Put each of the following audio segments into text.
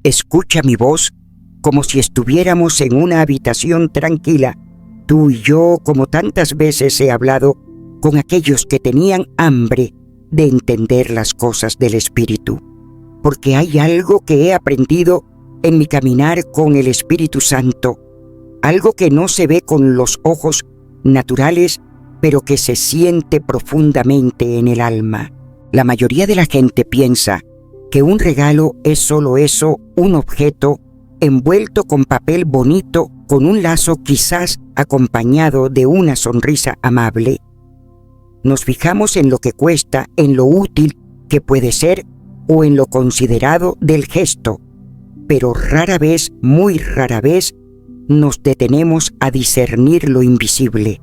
escucha mi voz como si estuviéramos en una habitación tranquila, tú y yo, como tantas veces he hablado con aquellos que tenían hambre de entender las cosas del Espíritu, porque hay algo que he aprendido en mi caminar con el Espíritu Santo, algo que no se ve con los ojos naturales, pero que se siente profundamente en el alma. La mayoría de la gente piensa que un regalo es solo eso, un objeto envuelto con papel bonito, con un lazo quizás acompañado de una sonrisa amable. Nos fijamos en lo que cuesta, en lo útil que puede ser o en lo considerado del gesto, pero rara vez, muy rara vez, nos detenemos a discernir lo invisible.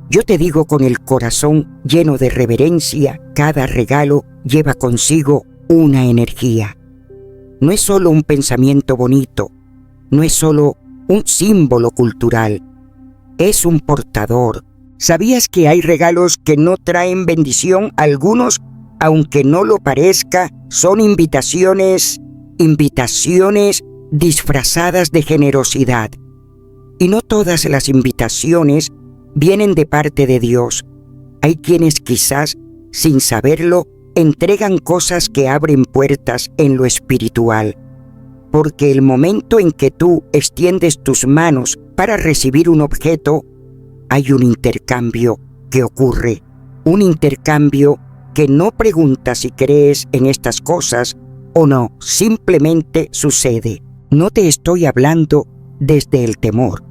Yo te digo con el corazón lleno de reverencia, cada regalo lleva consigo una energía. No es solo un pensamiento bonito, no es solo un símbolo cultural, es un portador. ¿Sabías que hay regalos que no traen bendición? Algunos, aunque no lo parezca, son invitaciones disfrazadas de generosidad. Y no todas las invitaciones vienen de parte de Dios. Hay quienes quizás, sin saberlo, entregan cosas que abren puertas en lo espiritual. Porque el momento en que tú extiendes tus manos para recibir un objeto, hay un intercambio que ocurre. Un intercambio que no pregunta si crees en estas cosas o no, simplemente sucede. No te estoy hablando desde el temor.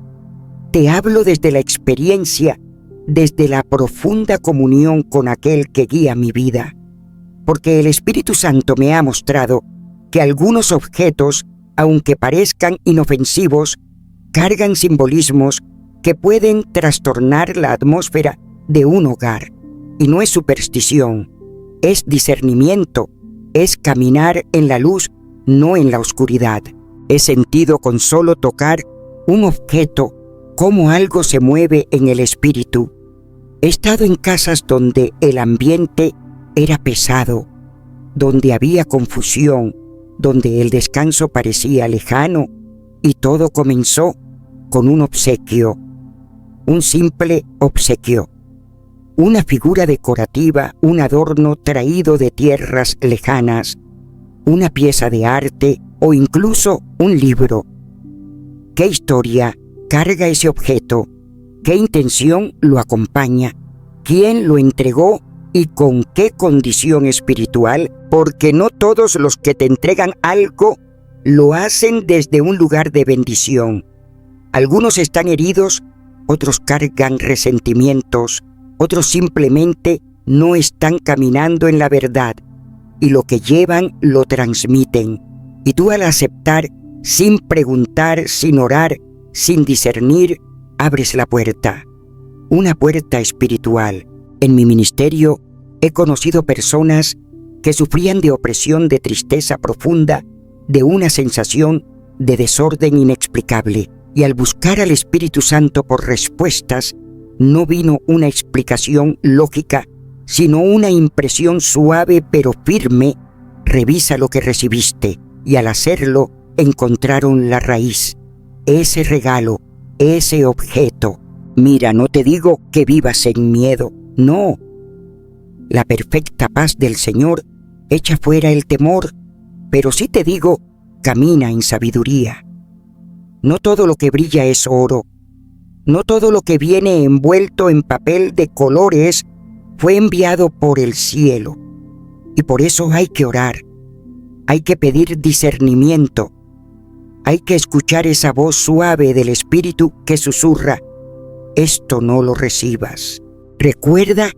Te hablo desde la experiencia, desde la profunda comunión con aquel que guía mi vida. Porque el Espíritu Santo me ha mostrado que algunos objetos, aunque parezcan inofensivos, cargan simbolismos que pueden trastornar la atmósfera de un hogar. Y no es superstición, es discernimiento, es caminar en la luz, no en la oscuridad. He sentido con solo tocar un objeto cómo algo se mueve en el espíritu. He estado en casas donde el ambiente era pesado, donde había confusión, donde el descanso parecía lejano, y todo comenzó con un obsequio, un simple obsequio, una figura decorativa, un adorno traído de tierras lejanas, una pieza de arte o incluso un libro. ¿Qué historia carga ese objeto? ¿Qué intención lo acompaña? ¿Quién lo entregó y con qué condición espiritual? Porque no todos los que te entregan algo lo hacen desde un lugar de bendición. Algunos están heridos, otros cargan resentimientos, otros simplemente no están caminando en la verdad y lo que llevan lo transmiten. Y tú al aceptar, sin preguntar, sin orar, sin discernir, abres la puerta, una puerta espiritual. En mi ministerio he conocido personas que sufrían de opresión, de tristeza profunda, de una sensación de desorden inexplicable. Y al buscar al Espíritu Santo por respuestas, no vino una explicación lógica, sino una impresión suave pero firme. Revisa lo que recibiste, y al hacerlo encontraron la raíz, ese regalo, ese objeto. Mira, no te digo que vivas en miedo, no. La perfecta paz del Señor echa fuera el temor, pero sí te digo, camina en sabiduría. No todo lo que brilla es oro, no todo lo que viene envuelto en papel de colores fue enviado por el cielo. Y por eso hay que orar, hay que pedir discernimiento, hay que escuchar esa voz suave del Espíritu que susurra: esto no lo recibas. Recuerda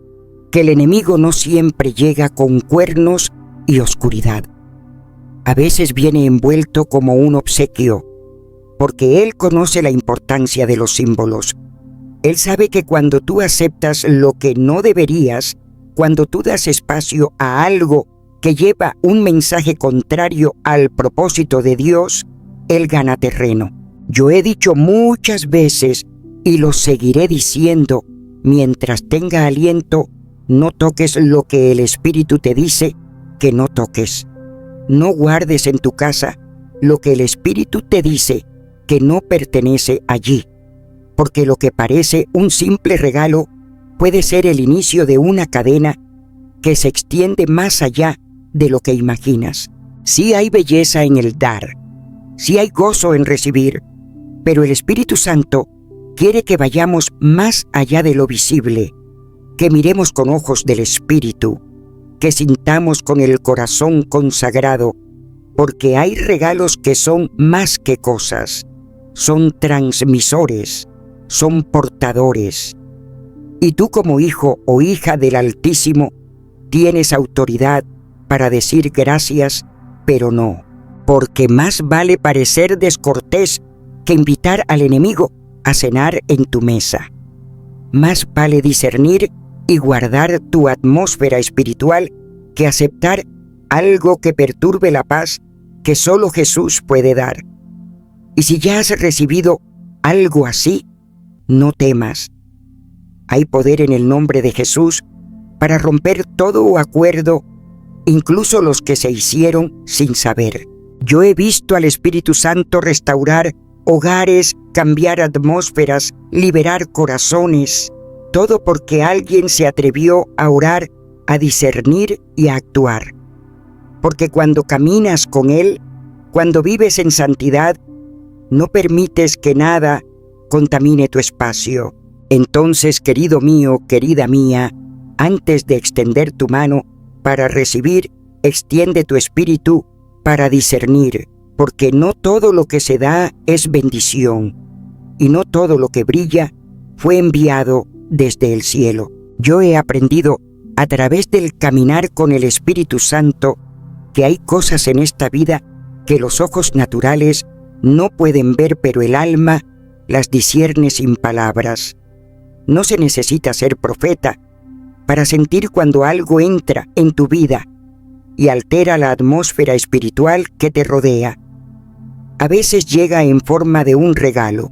que el enemigo no siempre llega con cuernos y oscuridad. A veces viene envuelto como un obsequio, porque él conoce la importancia de los símbolos. Él sabe que cuando tú aceptas lo que no deberías, cuando tú das espacio a algo que lleva un mensaje contrario al propósito de Dios, él gana terreno. Yo he dicho muchas veces, y lo seguiré diciendo, mientras tenga aliento, no toques lo que el Espíritu te dice que no toques. No guardes en tu casa lo que el Espíritu te dice que no pertenece allí, porque lo que parece un simple regalo puede ser el inicio de una cadena que se extiende más allá de lo que imaginas. Sí hay belleza en el dar, sí hay gozo en recibir, pero el Espíritu Santo quiere que vayamos más allá de lo visible, que miremos con ojos del Espíritu, que sintamos con el corazón consagrado, porque hay regalos que son más que cosas, son transmisores, son portadores. Y tú como hijo o hija del Altísimo tienes autoridad para decir gracias, pero no, porque más vale parecer descortés que invitar al enemigo a cenar en tu mesa. Más vale discernir y guardar tu atmósfera espiritual que aceptar algo que perturbe la paz que solo Jesús puede dar. Y si ya has recibido algo así, no temas. Hay poder en el nombre de Jesús para romper todo acuerdo, incluso los que se hicieron sin saber. Yo he visto al Espíritu Santo restaurar hogares, cambiar atmósferas, liberar corazones, todo porque alguien se atrevió a orar, a discernir y a actuar. Porque cuando caminas con Él, cuando vives en santidad, no permites que nada contamine tu espacio. Entonces, querido mío, querida mía, antes de extender tu mano para recibir, extiende tu espíritu para discernir, porque no todo lo que se da es bendición, y no todo lo que brilla fue enviado desde el cielo. Yo he aprendido a través del caminar con el Espíritu Santo que hay cosas en esta vida que los ojos naturales no pueden ver, pero el alma las discierne sin palabras. No se necesita ser profeta para sentir cuando algo entra en tu vida y altera la atmósfera espiritual que te rodea. A veces llega en forma de un regalo.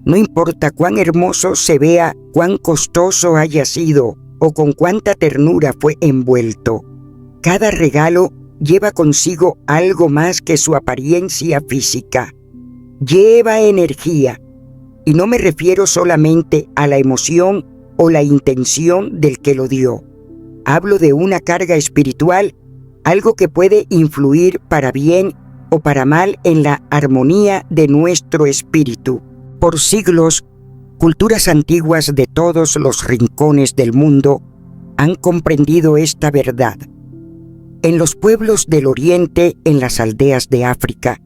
No importa cuán hermoso se vea, cuán costoso haya sido o con cuánta ternura fue envuelto. Cada regalo lleva consigo algo más que su apariencia física. Lleva energía, y no me refiero solamente a la emoción o la intención del que lo dio. Hablo de una carga espiritual, algo que puede influir para bien o para mal en la armonía de nuestro espíritu. Por siglos, culturas antiguas de todos los rincones del mundo han comprendido esta verdad. En los pueblos del Oriente, en las aldeas de África,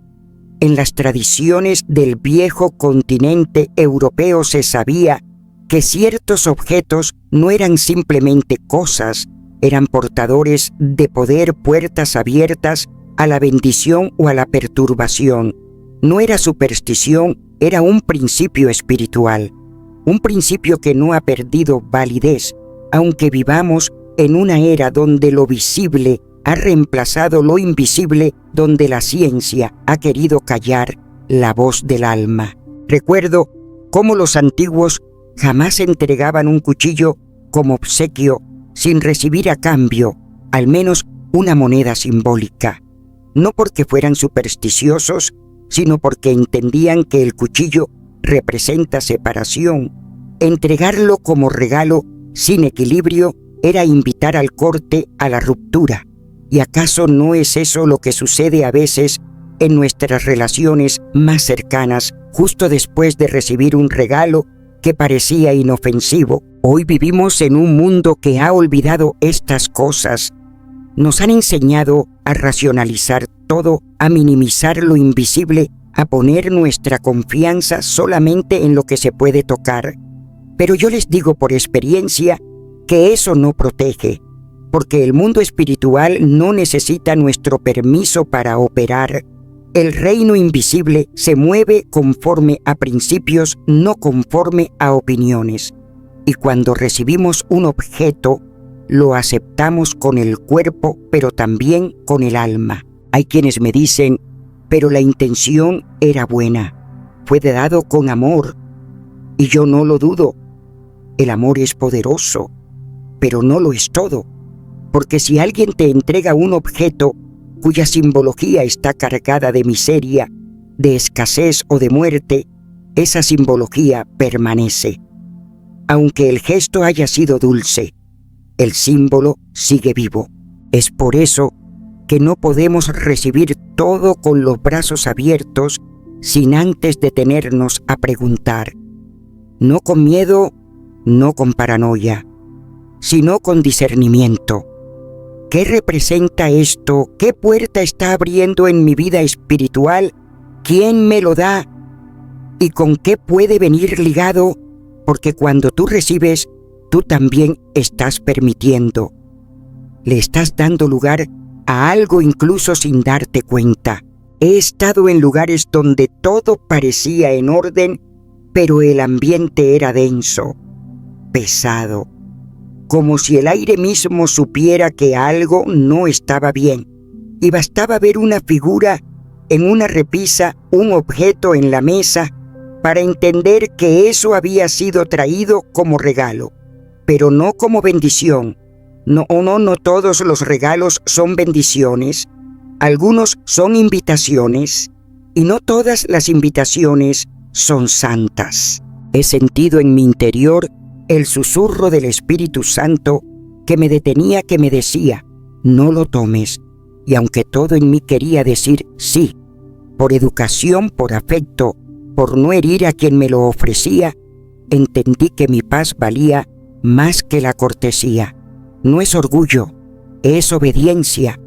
en las tradiciones del viejo continente europeo se sabía que ciertos objetos no eran simplemente cosas, eran portadores de poder, puertas abiertas a la bendición o a la perturbación. No era superstición, era un principio espiritual, un principio que no ha perdido validez, aunque vivamos en una era donde lo visible ha reemplazado lo invisible, donde la ciencia ha querido callar la voz del alma. Recuerdo cómo los antiguos jamás entregaban un cuchillo como obsequio sin recibir a cambio al menos una moneda simbólica, no porque fueran supersticiosos, sino porque entendían que el cuchillo representa separación. Entregarlo como regalo sin equilibrio era invitar al corte, a la ruptura. ¿Y acaso no es eso lo que sucede a veces en nuestras relaciones más cercanas, justo después de recibir un regalo que parecía inofensivo? Hoy vivimos en un mundo que ha olvidado estas cosas. Nos han enseñado a racionalizar todo, a minimizar lo invisible, a poner nuestra confianza solamente en lo que se puede tocar. Pero yo les digo por experiencia que eso no protege, porque el mundo espiritual no necesita nuestro permiso para operar. El reino invisible se mueve conforme a principios, no conforme a opiniones. Y cuando recibimos un objeto, lo aceptamos con el cuerpo, pero también con el alma. Hay quienes me dicen, pero la intención era buena, fue dado con amor. Y yo no lo dudo. El amor es poderoso, pero no lo es todo. Porque si alguien te entrega un objeto cuya simbología está cargada de miseria, de escasez o de muerte, esa simbología permanece. Aunque el gesto haya sido dulce, el símbolo sigue vivo. Es por eso que no podemos recibir todo con los brazos abiertos sin antes detenernos a preguntar, no con miedo, no con paranoia, sino con discernimiento. ¿Qué representa esto? ¿Qué puerta está abriendo en mi vida espiritual? ¿Quién me lo da? ¿Y con qué puede venir ligado? Porque cuando tú recibes, tú también estás permitiendo. Le estás dando lugar a algo incluso sin darte cuenta. He estado en lugares donde todo parecía en orden, pero el ambiente era denso, pesado, como si el aire mismo supiera que algo no estaba bien, y bastaba ver una figura en una repisa, un objeto en la mesa, para entender que eso había sido traído como regalo, pero no como bendición. No todos los regalos son bendiciones. Algunos son invitaciones, y no todas las invitaciones son santas. He sentido en mi interior el susurro del Espíritu Santo que me detenía, que me decía, no lo tomes. Y aunque todo en mí quería decir sí, por educación, por afecto, por no herir a quien me lo ofrecía, entendí que mi paz valía más que la cortesía. No es orgullo, es obediencia,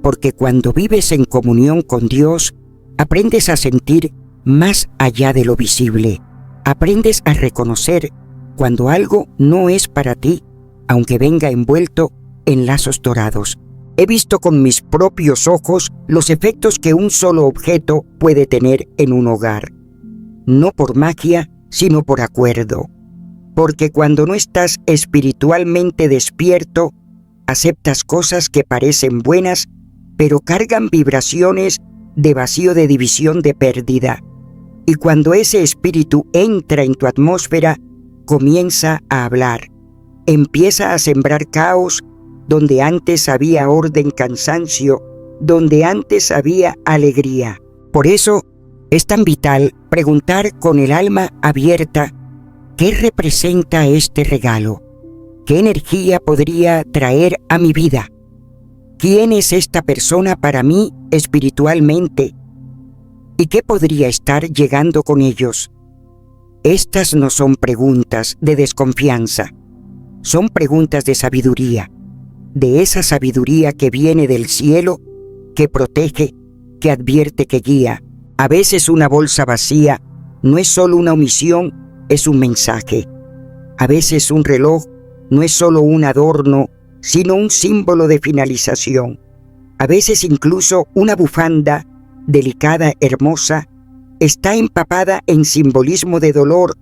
porque cuando vives en comunión con Dios, aprendes a sentir más allá de lo visible. Aprendes a reconocer cuando algo no es para ti, aunque venga envuelto en lazos dorados. He visto con mis propios ojos los efectos que un solo objeto puede tener en un hogar. No por magia, sino por acuerdo. Porque cuando no estás espiritualmente despierto, aceptas cosas que parecen buenas, pero cargan vibraciones de vacío, de división, de pérdida. Y cuando ese espíritu entra en tu atmósfera, comienza a hablar. Empieza a sembrar caos donde antes había orden, cansancio, donde antes había alegría. Por eso es tan vital preguntar con el alma abierta, ¿qué representa este regalo? ¿Qué energía podría traer a mi vida? ¿Quién es esta persona para mí espiritualmente? ¿Y qué podría estar llegando con ellos? Estas no son preguntas de desconfianza, son preguntas de sabiduría, de esa sabiduría que viene del cielo, que protege, que advierte, que guía. A veces una bolsa vacía no es solo una omisión, es un mensaje. A veces un reloj no es solo un adorno, sino un símbolo de finalización. A veces incluso una bufanda, delicada, hermosa, está empapada en simbolismo de dolor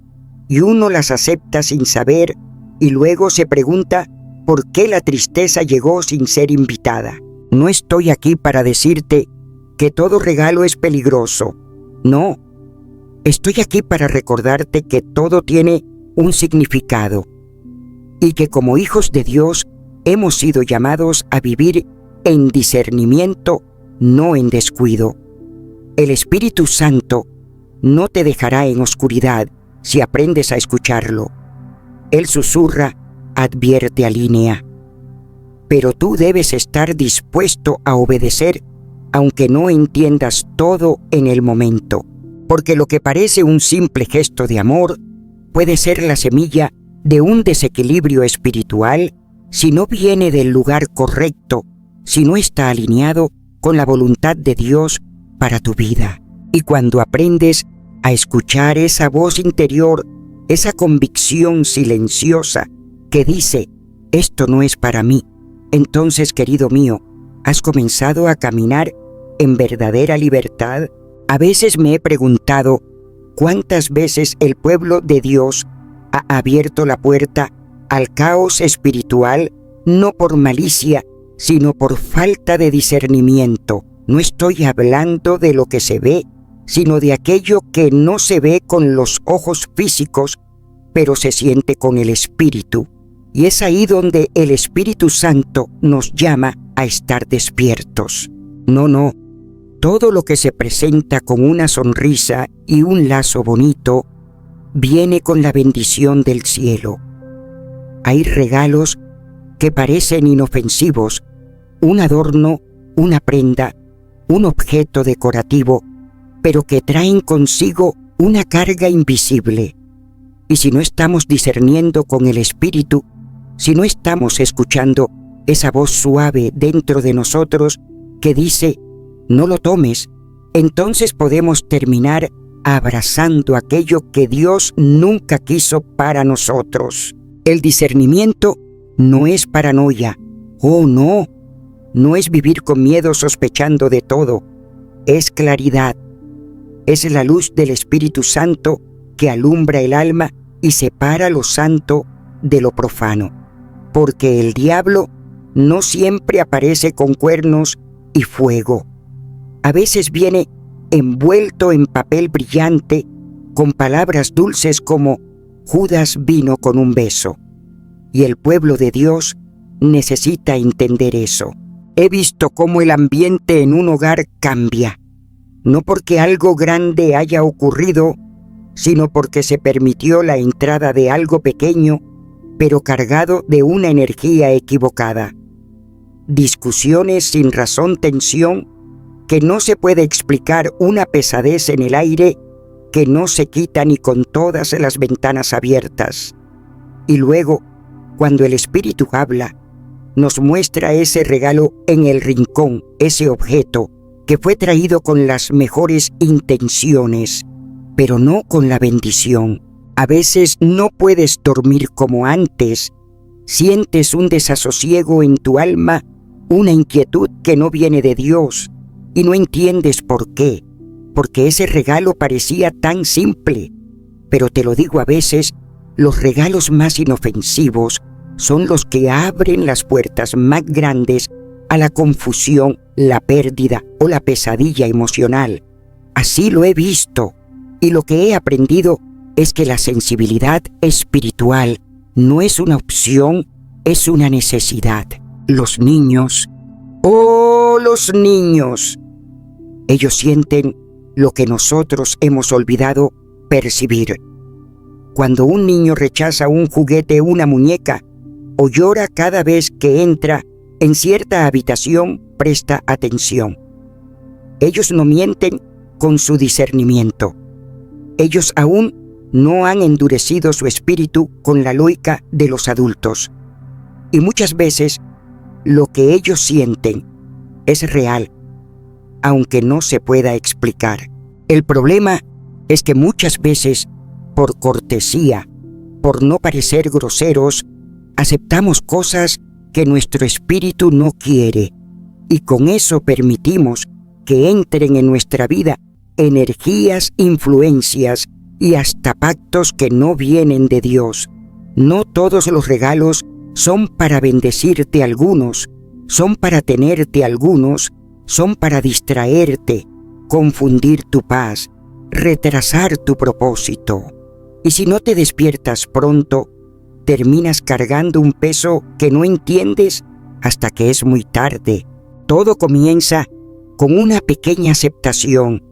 y uno las acepta sin saber y luego se pregunta por qué la tristeza llegó sin ser invitada. No estoy aquí para decirte que todo regalo es peligroso. No, estoy aquí para recordarte que todo tiene un significado y que como hijos de Dios hemos sido llamados a vivir en discernimiento, no en descuido. El Espíritu Santo no te dejará en oscuridad si aprendes a escucharlo. Él susurra, advierte, alinea. Pero tú debes estar dispuesto a obedecer aunque no entiendas todo en el momento, porque lo que parece un simple gesto de amor puede ser la semilla de un desequilibrio espiritual si no viene del lugar correcto, si no está alineado con la voluntad de Dios para tu vida. Y cuando aprendes a escuchar esa voz interior, esa convicción silenciosa que dice, esto no es para mí, entonces, querido mío, has comenzado a caminar en verdadera libertad. A veces me he preguntado cuántas veces el pueblo de Dios ha abierto la puerta al caos espiritual, no por malicia, sino por falta de discernimiento. No estoy hablando de lo que se ve, sino de aquello que no se ve con los ojos físicos, pero se siente con el Espíritu. Y es ahí donde el Espíritu Santo nos llama a estar despiertos. No, no. Todo lo que se presenta con una sonrisa y un lazo bonito viene con la bendición del cielo. Hay regalos que parecen inofensivos, un adorno, una prenda, un objeto decorativo, pero que traen consigo una carga invisible. Y si no estamos discerniendo con el Espíritu, si no estamos escuchando esa voz suave dentro de nosotros que dice, no lo tomes, entonces podemos terminar abrazando aquello que Dios nunca quiso para nosotros. El discernimiento no es paranoia. Oh, no. No es vivir con miedo sospechando de todo. Es claridad. Es la luz del Espíritu Santo que alumbra el alma y separa lo santo de lo profano. Porque el diablo no siempre aparece con cuernos y fuego. A veces viene envuelto en papel brillante, con palabras dulces como Judas vino con un beso. Y el pueblo de Dios necesita entender eso. He visto cómo el ambiente en un hogar cambia, no porque algo grande haya ocurrido, sino porque se permitió la entrada de algo pequeño, pero cargado de una energía equivocada. Discusiones sin razón, tensión, que no se puede explicar, una pesadez en el aire que no se quita ni con todas las ventanas abiertas. Y luego, cuando el Espíritu habla, nos muestra ese regalo en el rincón, ese objeto que fue traído con las mejores intenciones, pero no con la bendición. A veces no puedes dormir como antes, sientes un desasosiego en tu alma, una inquietud que no viene de Dios, y no entiendes por qué, porque ese regalo parecía tan simple. Pero te lo digo, a veces, los regalos más inofensivos son los que abren las puertas más grandes a la confusión, la pérdida o la pesadilla emocional. Así lo he visto, y lo que he aprendido es que la sensibilidad espiritual no es una opción, es una necesidad. Los niños, ¡oh, los niños! Ellos sienten lo que nosotros hemos olvidado percibir. Cuando un niño rechaza un juguete, una muñeca, o llora cada vez que entra en cierta habitación, presta atención. Ellos no mienten con su discernimiento. Ellos aún no han endurecido su espíritu con la lógica de los adultos. Y muchas veces lo que ellos sienten es real, aunque no se pueda explicar. El problema es que muchas veces, por cortesía, por no parecer groseros, aceptamos cosas que nuestro espíritu no quiere, y con eso permitimos que entren en nuestra vida energías, influencias y hasta pactos que no vienen de Dios. No todos los regalos son para bendecirte algunos, son para tenerte algunos, son para distraerte, confundir tu paz, retrasar tu propósito. Y si no te despiertas pronto, terminas cargando un peso que no entiendes hasta que es muy tarde. Todo comienza con una pequeña aceptación,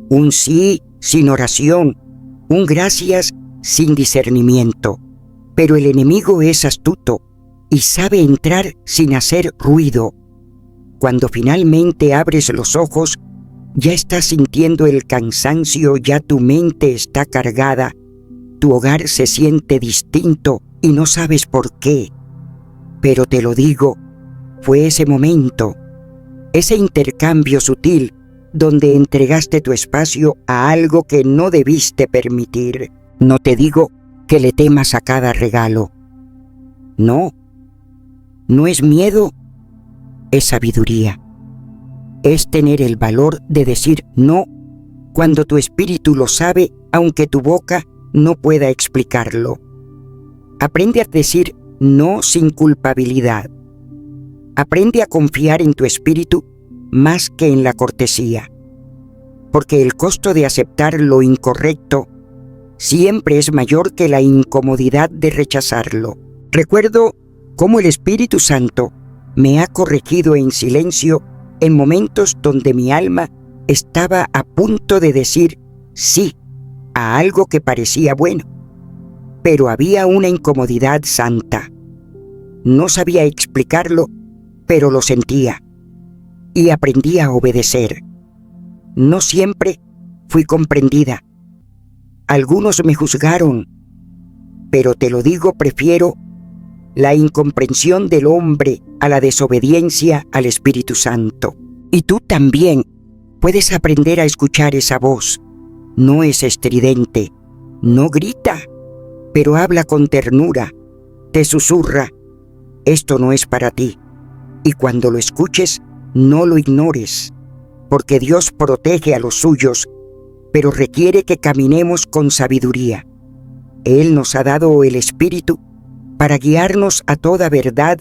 un sí sin oración, un gracias sin discernimiento. Pero el enemigo es astuto y sabe entrar sin hacer ruido. Cuando finalmente abres los ojos, ya estás sintiendo el cansancio, ya tu mente está cargada, tu hogar se siente distinto y no sabes por qué. Pero te lo digo, fue ese momento, ese intercambio sutil donde entregaste tu espacio a algo que no debiste permitir. No te digo que le temas a cada regalo. No, no es miedo, es sabiduría. Es tener el valor de decir no cuando tu espíritu lo sabe, aunque tu boca no pueda explicarlo. Aprende a decir no sin culpabilidad. Aprende a confiar en tu espíritu más que en la cortesía, porque el costo de aceptar lo incorrecto siempre es mayor que la incomodidad de rechazarlo. Recuerdo cómo el Espíritu Santo me ha corregido en silencio en momentos donde mi alma estaba a punto de decir sí a algo que parecía bueno, pero había una incomodidad santa. No sabía explicarlo, pero lo sentía y aprendí a obedecer. No siempre fui comprendida. Algunos me juzgaron, pero te lo digo, prefiero la incomprensión del hombre a la desobediencia al Espíritu Santo. Y tú también puedes aprender a escuchar esa voz. No es estridente, no grita, pero habla con ternura, te susurra: esto no es para ti. Y cuando lo escuches, no lo ignores, porque Dios protege a los suyos, pero requiere que caminemos con sabiduría. Él nos ha dado el Espíritu para guiarnos a toda verdad,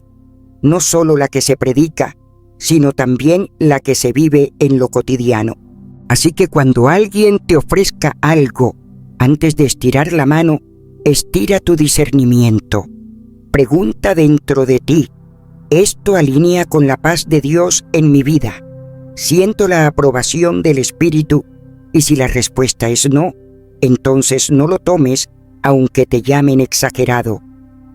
no solo la que se predica, sino también la que se vive en lo cotidiano. Así que cuando alguien te ofrezca algo, antes de estirar la mano, estira tu discernimiento. Pregunta dentro de ti: ¿esto alinea con la paz de Dios en mi vida? ¿Siento la aprobación del Espíritu? Y si la respuesta es no, entonces no lo tomes, aunque te llamen exagerado,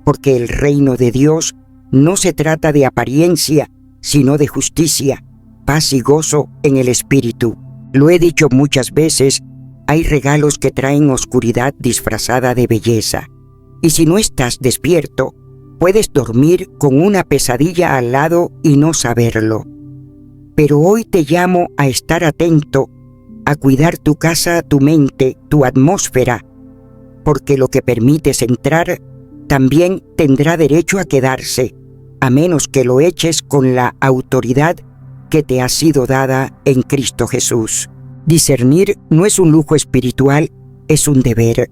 porque el reino de Dios no se trata de apariencia, sino de justicia, paz y gozo en el Espíritu. Lo he dicho muchas veces, hay regalos que traen oscuridad disfrazada de belleza. Y si no estás despierto, puedes dormir con una pesadilla al lado y no saberlo. Pero hoy te llamo a estar atento, a cuidar tu casa, tu mente, tu atmósfera, porque lo que permites entrar también tendrá derecho a quedarse, a menos que lo eches con la autoridad que te ha sido dada en Cristo Jesús. Discernir no es un lujo espiritual, es un deber,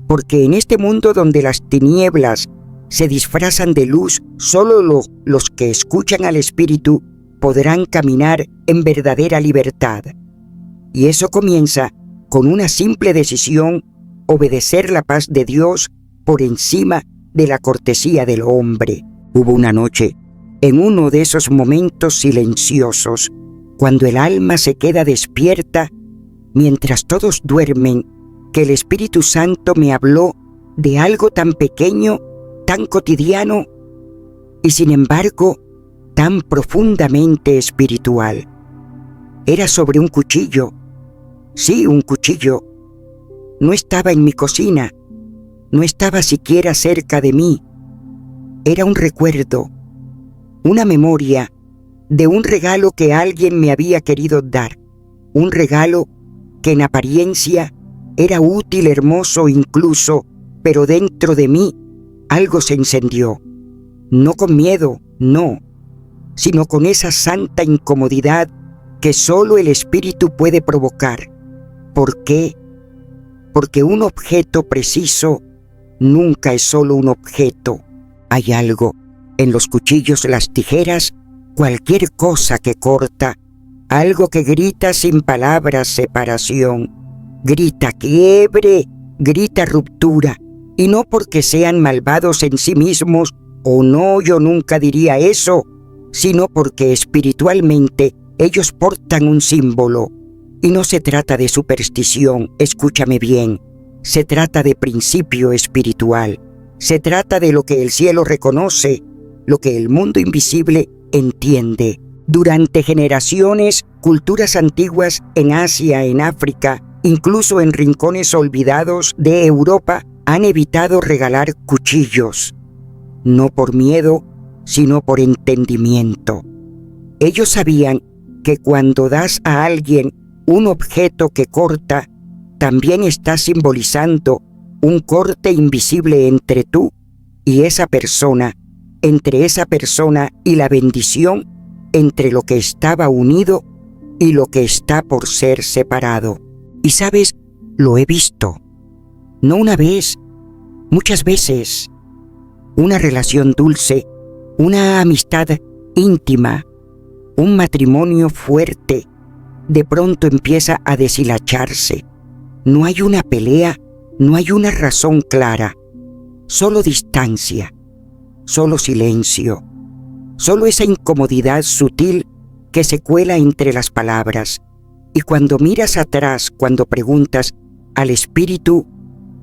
porque en este mundo donde las tinieblas se disfrazan de luz, solo los que escuchan al Espíritu podrán caminar en verdadera libertad. Y eso comienza con una simple decisión: obedecer la paz de Dios por encima de la cortesía del hombre. Hubo una noche, en uno de esos momentos silenciosos, cuando el alma se queda despierta mientras todos duermen, que el Espíritu Santo me habló de algo tan pequeño, tan cotidiano y sin embargo tan profundamente espiritual. Era sobre un cuchillo. Sí, un cuchillo. No estaba en mi cocina, no estaba siquiera cerca de mí. Era un recuerdo, una memoria de un regalo que alguien me había querido dar, un regalo que en apariencia era útil, hermoso incluso, pero dentro de mí algo se encendió, no con miedo, no, sino con esa santa incomodidad que solo el Espíritu puede provocar. ¿Por qué? Porque un objeto preciso nunca es solo un objeto. Hay algo en los cuchillos, las tijeras, cualquier cosa que corta, algo que grita sin palabras separación, grita quiebre, grita ruptura, y no porque sean malvados en sí mismos, o no, yo nunca diría eso, sino porque espiritualmente ellos portan un símbolo. Y no se trata de superstición, escúchame bien, se trata de principio espiritual, se trata de lo que el cielo reconoce, lo que el mundo invisible entiende. Durante generaciones, culturas antiguas en Asia, en África, incluso en rincones olvidados de Europa, han evitado regalar cuchillos, no por miedo, sino por entendimiento. Ellos sabían que cuando das a alguien un objeto que corta, también está simbolizando un corte invisible entre tú y esa persona, entre esa persona y la bendición, entre lo que estaba unido y lo que está por ser separado. Y sabes, lo he visto, no una vez, muchas veces. Una relación dulce, una amistad íntima, un matrimonio fuerte, de pronto empieza a deshilacharse. No hay una pelea, no hay una razón clara, solo distancia, solo silencio, solo esa incomodidad sutil que se cuela entre las palabras. Y cuando miras atrás, cuando preguntas al espíritu,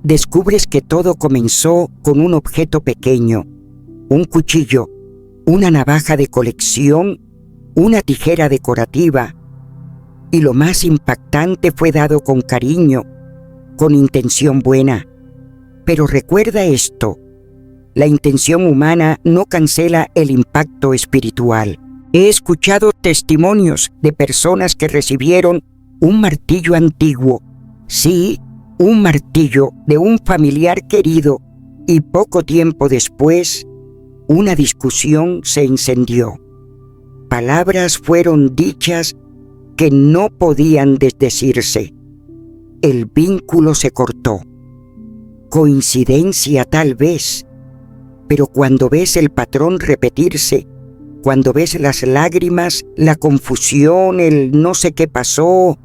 descubres que todo comenzó con un objeto pequeño, un cuchillo, una navaja de colección, una tijera decorativa, y lo más impactante fue dado con cariño, con intención buena. Pero recuerda esto: la intención humana no cancela el impacto espiritual. He escuchado testimonios de personas que recibieron un martillo antiguo, sí, un martillo de un familiar querido, y poco tiempo después, una discusión se encendió. Palabras fueron dichas que no podían desdecirse. El vínculo se cortó. Coincidencia tal vez, pero cuando ves el patrón repetirse, cuando ves las lágrimas, la confusión, el no sé qué pasó,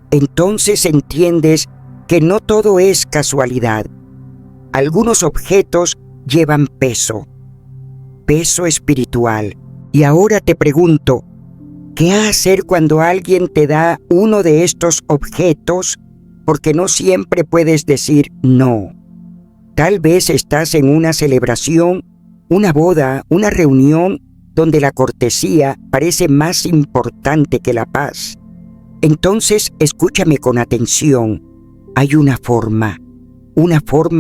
entonces entiendes que no todo es casualidad. Algunos objetos llevan peso espiritual. Y ahora te pregunto, ¿qué hacer cuando alguien te da uno de estos objetos? Porque no siempre puedes decir no. Tal vez estás en una celebración, una boda, una reunión donde la cortesía parece más importante que la paz. Entonces escúchame con atención. Hay una forma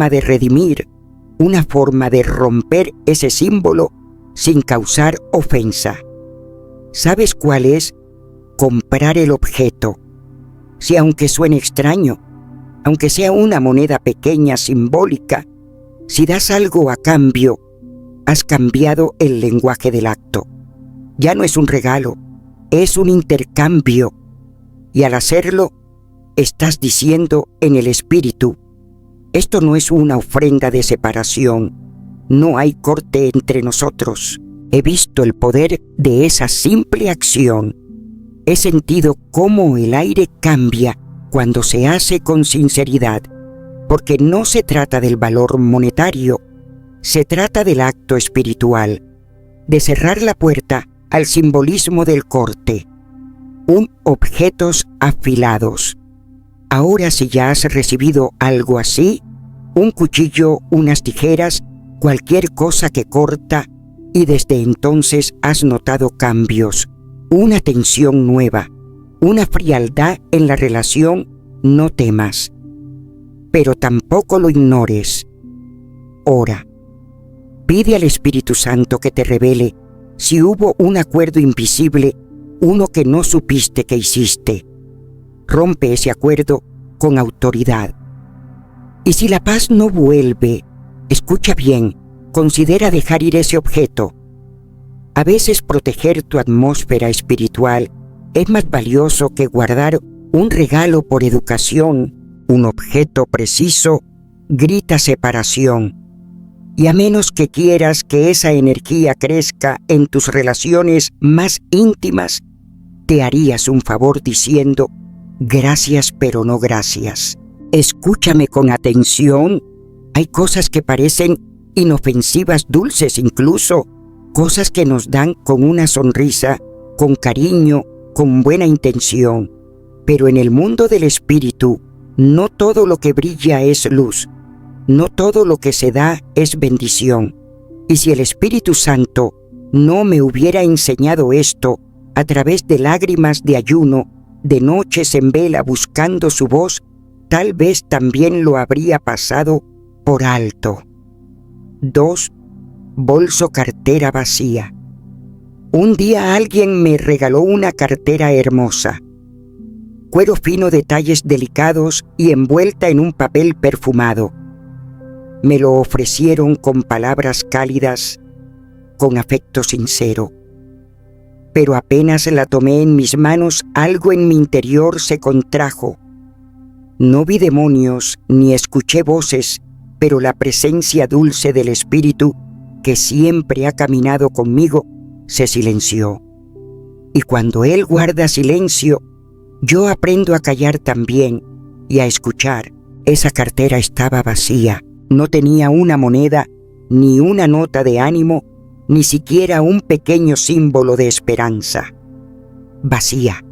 de redimir, una forma de romper ese símbolo sin causar ofensa. ¿Sabes cuál es? Comprar el objeto. Si aunque suene extraño, aunque sea una moneda pequeña, simbólica, si das algo a cambio, has cambiado el lenguaje del acto. Ya no es un regalo, es un intercambio. Y al hacerlo, estás diciendo en el espíritu: esto no es una ofrenda de separación, no hay corte entre nosotros. He visto el poder de esa simple acción. He sentido cómo el aire cambia cuando se hace con sinceridad, porque no se trata del valor monetario, se trata del acto espiritual, de cerrar la puerta al simbolismo del corte. Objetos afilados. Ahora, si ya has recibido algo así, un cuchillo, unas tijeras, cualquier cosa que corta, y desde entonces has notado cambios, una tensión nueva, una frialdad en la relación, no temas. Pero tampoco lo ignores. Ora. Pide al Espíritu Santo que te revele si hubo un acuerdo invisible, uno que no supiste que hiciste. Rompe ese acuerdo con autoridad. Y si la paz no vuelve, escucha bien, considera dejar ir ese objeto. A veces proteger tu atmósfera espiritual es más valioso que guardar un regalo por educación. Un objeto preciso grita separación. Y a menos que quieras que esa energía crezca en tus relaciones más íntimas, te harías un favor diciendo: gracias, pero no gracias. Escúchame con atención. Hay cosas que parecen inofensivas, dulces incluso, cosas que nos dan con una sonrisa, con cariño, con buena intención. Pero en el mundo del espíritu, no todo lo que brilla es luz, no todo lo que se da es bendición. Y si el Espíritu Santo no me hubiera enseñado esto a través de lágrimas de ayuno, de noches en vela buscando su voz, tal vez también lo habría pasado por alto. 2. Bolso cartera vacía. Un día alguien me regaló una cartera hermosa. Cuero fino, detalles delicados y envuelta en un papel perfumado. Me lo ofrecieron con palabras cálidas, con afecto sincero. Pero apenas la tomé en mis manos, algo en mi interior se contrajo. No vi demonios ni escuché voces, pero la presencia dulce del Espíritu, que siempre ha caminado conmigo, se silenció. Y cuando Él guarda silencio, yo aprendo a callar también y a escuchar. Esa cartera estaba vacía, no tenía una moneda, ni una nota de ánimo, ni siquiera un pequeño símbolo de esperanza. vacía,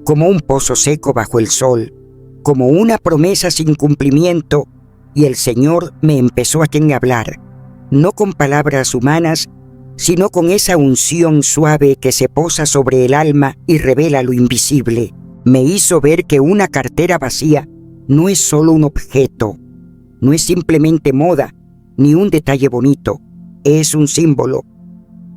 como un pozo seco bajo el sol, como una promesa sin cumplimiento, y el Señor me empezó a hablar, no con palabras humanas, sino con esa unción suave que se posa sobre el alma y revela lo invisible. Me hizo ver que una cartera vacía no es solo un objeto, no es simplemente moda, ni un detalle bonito, es un símbolo.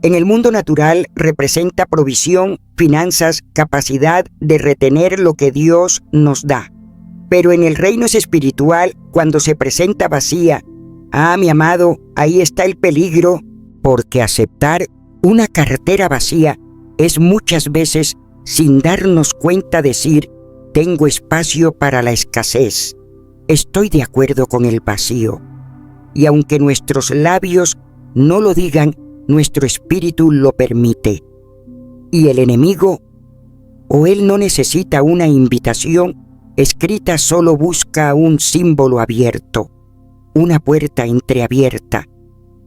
En el mundo natural representa provisión, finanzas, capacidad de retener lo que Dios nos da. Pero en el reino espiritual, cuando se presenta vacía, mi amado, ahí está el peligro, porque aceptar una cartera vacía es muchas veces, sin darnos cuenta, decir, tengo espacio para la escasez. Estoy de acuerdo con el vacío. Y aunque nuestros labios no lo digan, nuestro espíritu lo permite. Y el enemigo, o él no necesita una invitación escrita, solo busca un símbolo abierto, una puerta entreabierta.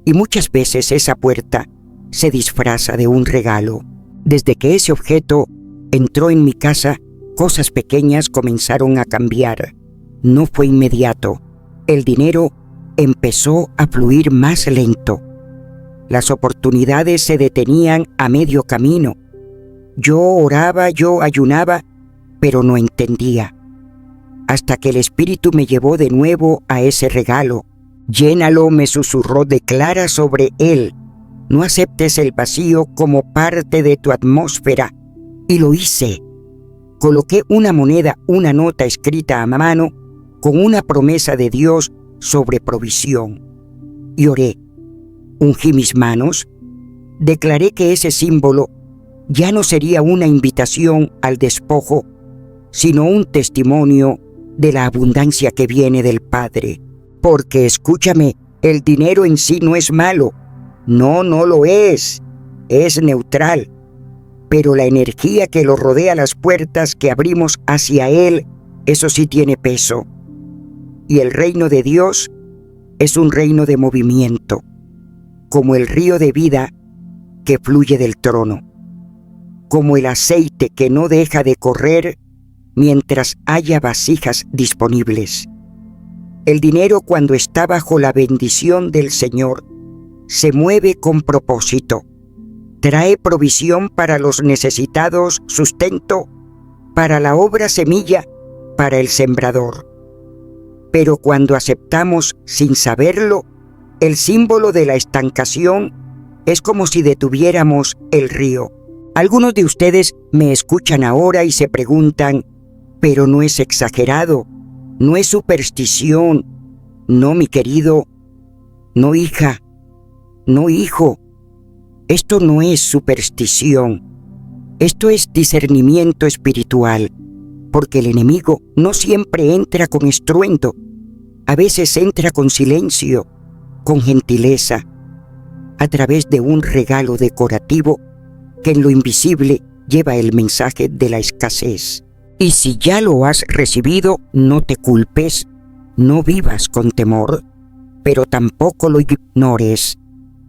Y muchas veces esa puerta se disfraza de un regalo. Desde que ese objeto entró en mi casa, cosas pequeñas comenzaron a cambiar. No fue inmediato. El dinero empezó a fluir más lento. Las oportunidades se detenían a medio camino. Yo oraba, yo ayunaba, pero no entendía. Hasta que el Espíritu me llevó de nuevo a ese regalo. Llénalo, me susurró, declara sobre él. No aceptes el vacío como parte de tu atmósfera. Y lo hice. Coloqué una moneda, una nota escrita a mano, con una promesa de Dios sobre provisión. Y oré. Ungí mis manos. Declaré que ese símbolo ya no sería una invitación al despojo, sino un testimonio de la abundancia que viene del Padre. Porque, escúchame, el dinero en sí no es malo. No lo es. Es neutral. Pero la energía que lo rodea, las puertas que abrimos hacia Él, eso sí tiene peso. Y el reino de Dios es un reino de movimiento, como el río de vida que fluye del trono, como el aceite que no deja de correr mientras haya vasijas disponibles. El dinero, cuando está bajo la bendición del Señor, se mueve con propósito. Trae provisión para los necesitados, sustento para la obra, semilla para el sembrador. Pero cuando aceptamos sin saberlo, el símbolo de la estancación, es como si detuviéramos el río. Algunos de ustedes me escuchan ahora y se preguntan, pero no es exagerado, no es superstición, no, mi querido, no, hija, no, hijo. Esto no es superstición, esto es discernimiento espiritual, porque el enemigo no siempre entra con estruendo, a veces entra con silencio, con gentileza, a través de un regalo decorativo que en lo invisible lleva el mensaje de la escasez. Y si ya lo has recibido, no te culpes, no vivas con temor, pero tampoco lo ignores.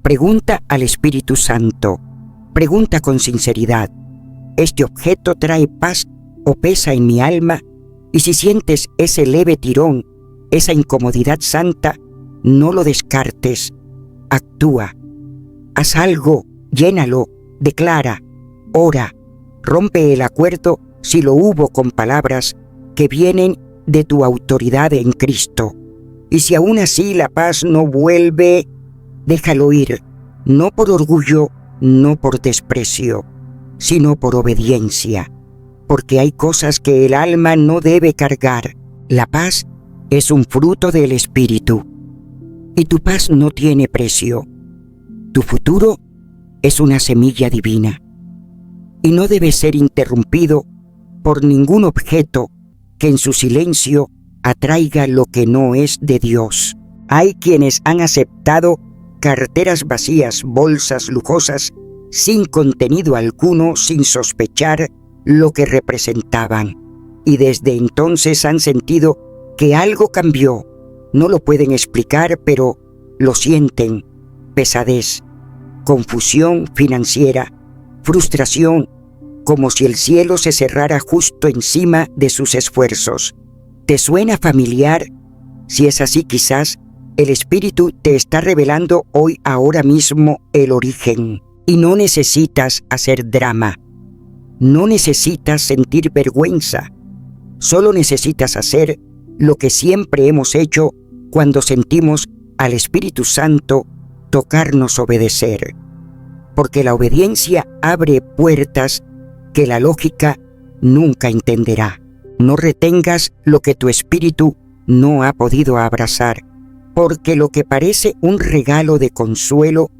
Pregunta al Espíritu Santo, pregunta con sinceridad, ¿este objeto trae paz o pesa en mi alma? Y si sientes ese leve tirón, esa incomodidad santa, no lo descartes, actúa, haz algo, llénalo, declara, ora, rompe el acuerdo si lo hubo con palabras que vienen de tu autoridad en Cristo. Y si aún así la paz no vuelve, déjalo ir, no por orgullo, no por desprecio, sino por obediencia, porque hay cosas que el alma no debe cargar. La paz es un fruto del Espíritu, y tu paz no tiene precio. Tu futuro es una semilla divina, y no debe ser interrumpido por ningún objeto que en su silencio atraiga lo que no es de Dios. Hay quienes han aceptado carteras vacías, bolsas lujosas, sin contenido alguno, sin sospechar lo que representaban. Y desde entonces han sentido que algo cambió. No lo pueden explicar, pero lo sienten. Pesadez, confusión financiera, frustración, como si el cielo se cerrara justo encima de sus esfuerzos. ¿Te suena familiar? Si es así, quizás el Espíritu te está revelando hoy, ahora mismo, el origen. Y no necesitas hacer drama. No necesitas sentir vergüenza. Solo necesitas hacer lo que siempre hemos hecho cuando sentimos al Espíritu Santo tocarnos obedecer. Porque la obediencia abre puertas que la lógica nunca entenderá. No retengas lo que tu espíritu no ha podido abrazar, porque lo que parece un regalo de consuelo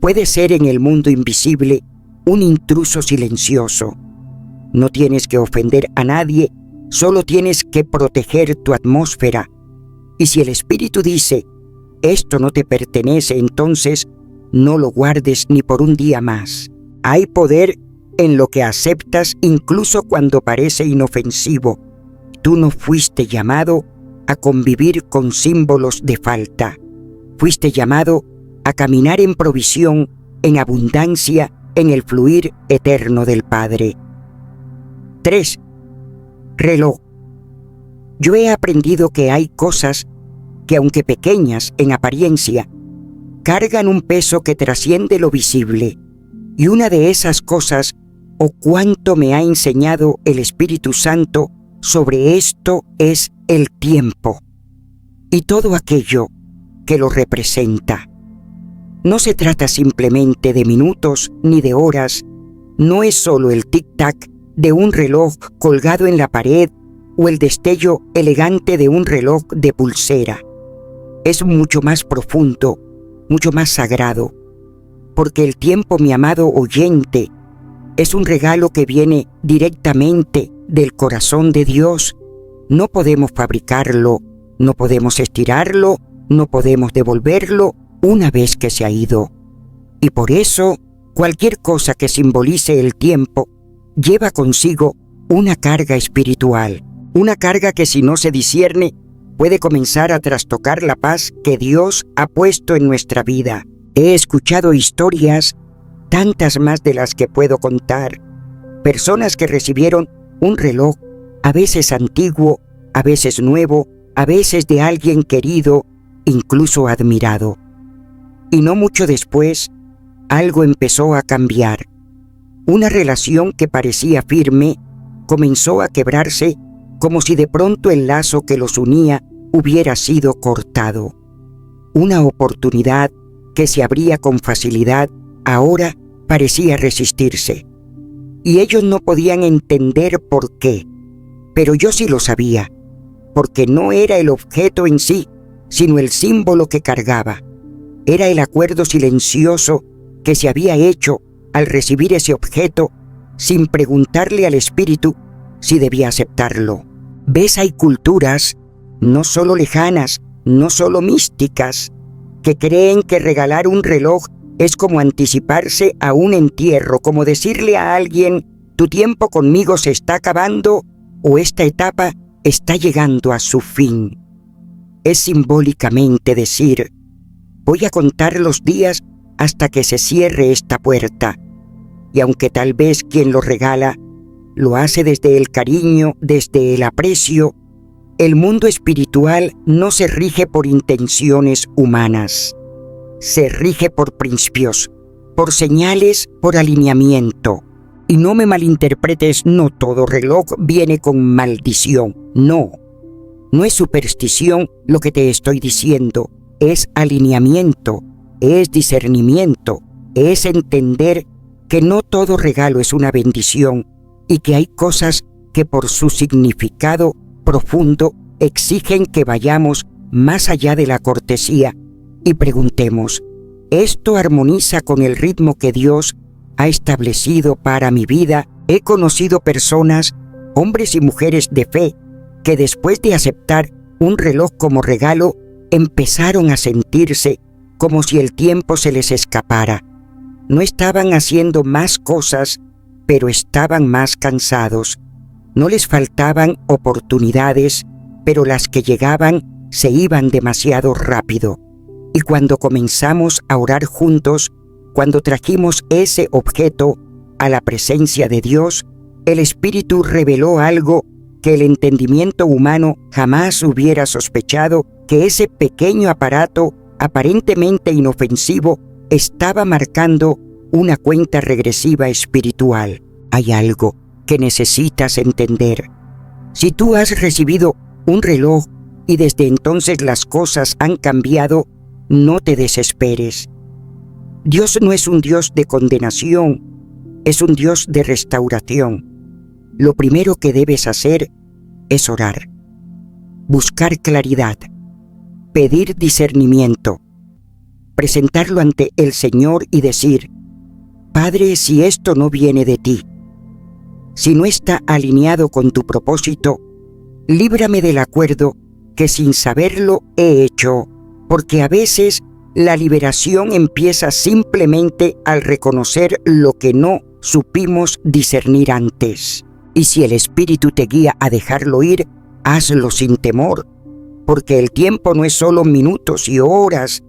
puede ser en el mundo invisible un intruso silencioso. No tienes que ofender a nadie, solo tienes que proteger tu atmósfera. Y si el Espíritu dice, esto no te pertenece, entonces no lo guardes ni por un día más. Hay poder en lo que aceptas incluso cuando parece inofensivo. Tú no fuiste llamado a convivir con símbolos de falta. Fuiste llamado a caminar en provisión, en abundancia, en el fluir eterno del Padre. 3. Reloj. Yo he aprendido que hay cosas que, aunque pequeñas en apariencia, cargan un peso que trasciende lo visible. Y una de esas cosas, o cuánto me ha enseñado el Espíritu Santo sobre esto, es el tiempo y todo aquello que lo representa. No se trata simplemente de minutos ni de horas, no es solo el tic-tac de un reloj colgado en la pared o el destello elegante de un reloj de pulsera. Es mucho más profundo, mucho más sagrado, porque el tiempo, mi amado oyente, es un regalo que viene directamente del corazón de Dios. No podemos fabricarlo, no podemos estirarlo, no podemos devolverlo una vez que se ha ido. Y por eso, cualquier cosa que simbolice el tiempo lleva consigo una carga espiritual, una carga que si no se discierne puede comenzar a trastocar la paz que Dios ha puesto en nuestra vida. He escuchado historias, tantas más de las que puedo contar, personas que recibieron un reloj, a veces antiguo, a veces nuevo, a veces de alguien querido, incluso admirado. Y no mucho después, algo empezó a cambiar. Una relación que parecía firme comenzó a quebrarse como si de pronto el lazo que los unía hubiera sido cortado. Una oportunidad que se abría con facilidad ahora parecía resistirse. Y ellos no podían entender por qué, pero yo sí lo sabía, porque no era el objeto en sí, sino el símbolo que cargaba. Era el acuerdo silencioso que se había hecho al recibir ese objeto sin preguntarle al espíritu si debía aceptarlo. ¿Ves? Hay culturas, no solo lejanas, no solo místicas, que creen que regalar un reloj es como anticiparse a un entierro, como decirle a alguien, tu tiempo conmigo se está acabando o esta etapa está llegando a su fin. Es simbólicamente decir, voy a contar los días hasta que se cierre esta puerta. Y aunque tal vez quien lo regala lo hace desde el cariño, desde el aprecio, el mundo espiritual no se rige por intenciones humanas. Se rige por principios, por señales, por alineamiento. Y no me malinterpretes, no todo reloj viene con maldición. No, no es superstición lo que te estoy diciendo, es alineamiento, es discernimiento, es entender que no todo regalo es una bendición y que hay cosas que por su significado profundo exigen que vayamos más allá de la cortesía y preguntemos, ¿esto armoniza con el ritmo que Dios ha establecido para mi vida? He conocido personas, hombres y mujeres de fe, que después de aceptar un reloj como regalo, empezaron a sentirse como si el tiempo se les escapara. No estaban haciendo más cosas, pero estaban más cansados. No les faltaban oportunidades, pero las que llegaban se iban demasiado rápido. Y cuando comenzamos a orar juntos, cuando trajimos ese objeto, a la presencia de Dios, el Espíritu reveló algo que el entendimiento humano jamás hubiera sospechado, que ese pequeño aparato aparentemente inofensivo estaba marcando una cuenta regresiva espiritual. Hay algo que necesitas entender. Si tú has recibido un reloj y desde entonces las cosas han cambiado, no te desesperes. Dios no es un Dios de condenación, es un Dios de restauración. Lo primero que debes hacer es orar, buscar claridad, pedir discernimiento, presentarlo ante el Señor y decir: Padre, si esto no viene de ti, si no está alineado con tu propósito, líbrame del acuerdo que sin saberlo he hecho, porque a veces la liberación empieza simplemente al reconocer lo que no supimos discernir antes. Y si el Espíritu te guía a dejarlo ir, hazlo sin temor, porque el tiempo no es solo minutos y horas,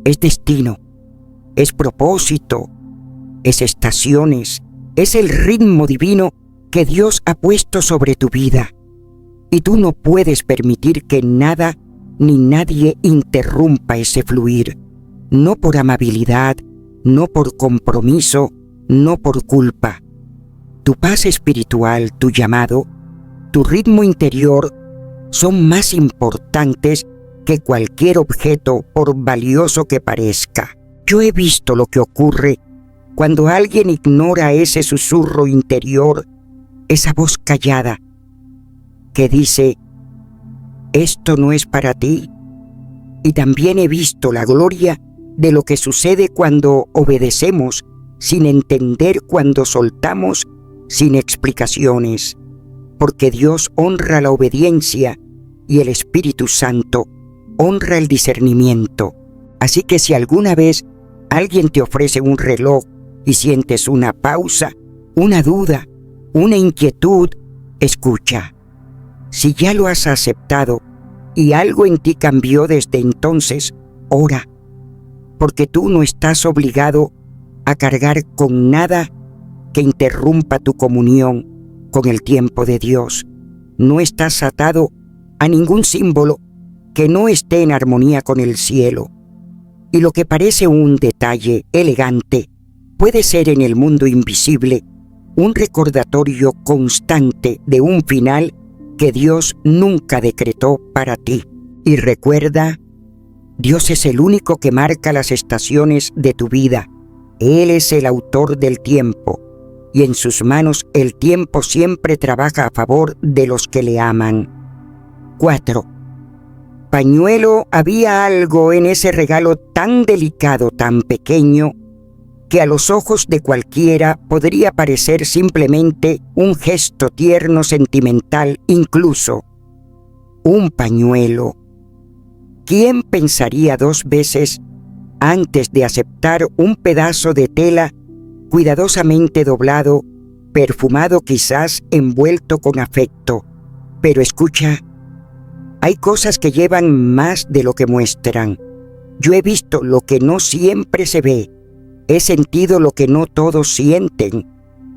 es destino, es propósito, es estaciones, es el ritmo divino que Dios ha puesto sobre tu vida. Y tú no puedes permitir que nada ni nadie interrumpa ese fluir, no por amabilidad, no por compromiso, no por culpa. Tu paz espiritual, tu llamado, tu ritmo interior son más importantes que cualquier objeto, por valioso que parezca. Yo he visto lo que ocurre cuando alguien ignora ese susurro interior, esa voz callada que dice: esto no es para ti. Y también he visto la gloria de lo que sucede cuando obedecemos sin entender, cuando soltamos sin explicaciones, porque Dios honra la obediencia y el Espíritu Santo honra el discernimiento. Así que si alguna vez alguien te ofrece un reloj y sientes una pausa, una duda, una inquietud, escucha. Si ya lo has aceptado y algo en ti cambió desde entonces, ora, porque tú no estás obligado a cargar con nada que interrumpa tu comunión con el tiempo de Dios. No estás atado a ningún símbolo que no esté en armonía con el cielo. Y lo que parece un detalle elegante puede ser en el mundo invisible un recordatorio constante de un final que Dios nunca decretó para ti. Y recuerda, Dios es el único que marca las estaciones de tu vida. Él es el autor del tiempo, y en sus manos el tiempo siempre trabaja a favor de los que le aman. 4. Pañuelo, había algo en ese regalo tan delicado, tan pequeño, que a los ojos de cualquiera podría parecer simplemente un gesto tierno, sentimental, incluso un pañuelo. ¿Quién pensaría 2 veces antes de aceptar un pedazo de tela cuidadosamente doblado, perfumado, quizás envuelto con afecto? Pero escucha, hay cosas que llevan más de lo que muestran. Yo he visto lo que no siempre se ve, he sentido lo que no todos sienten,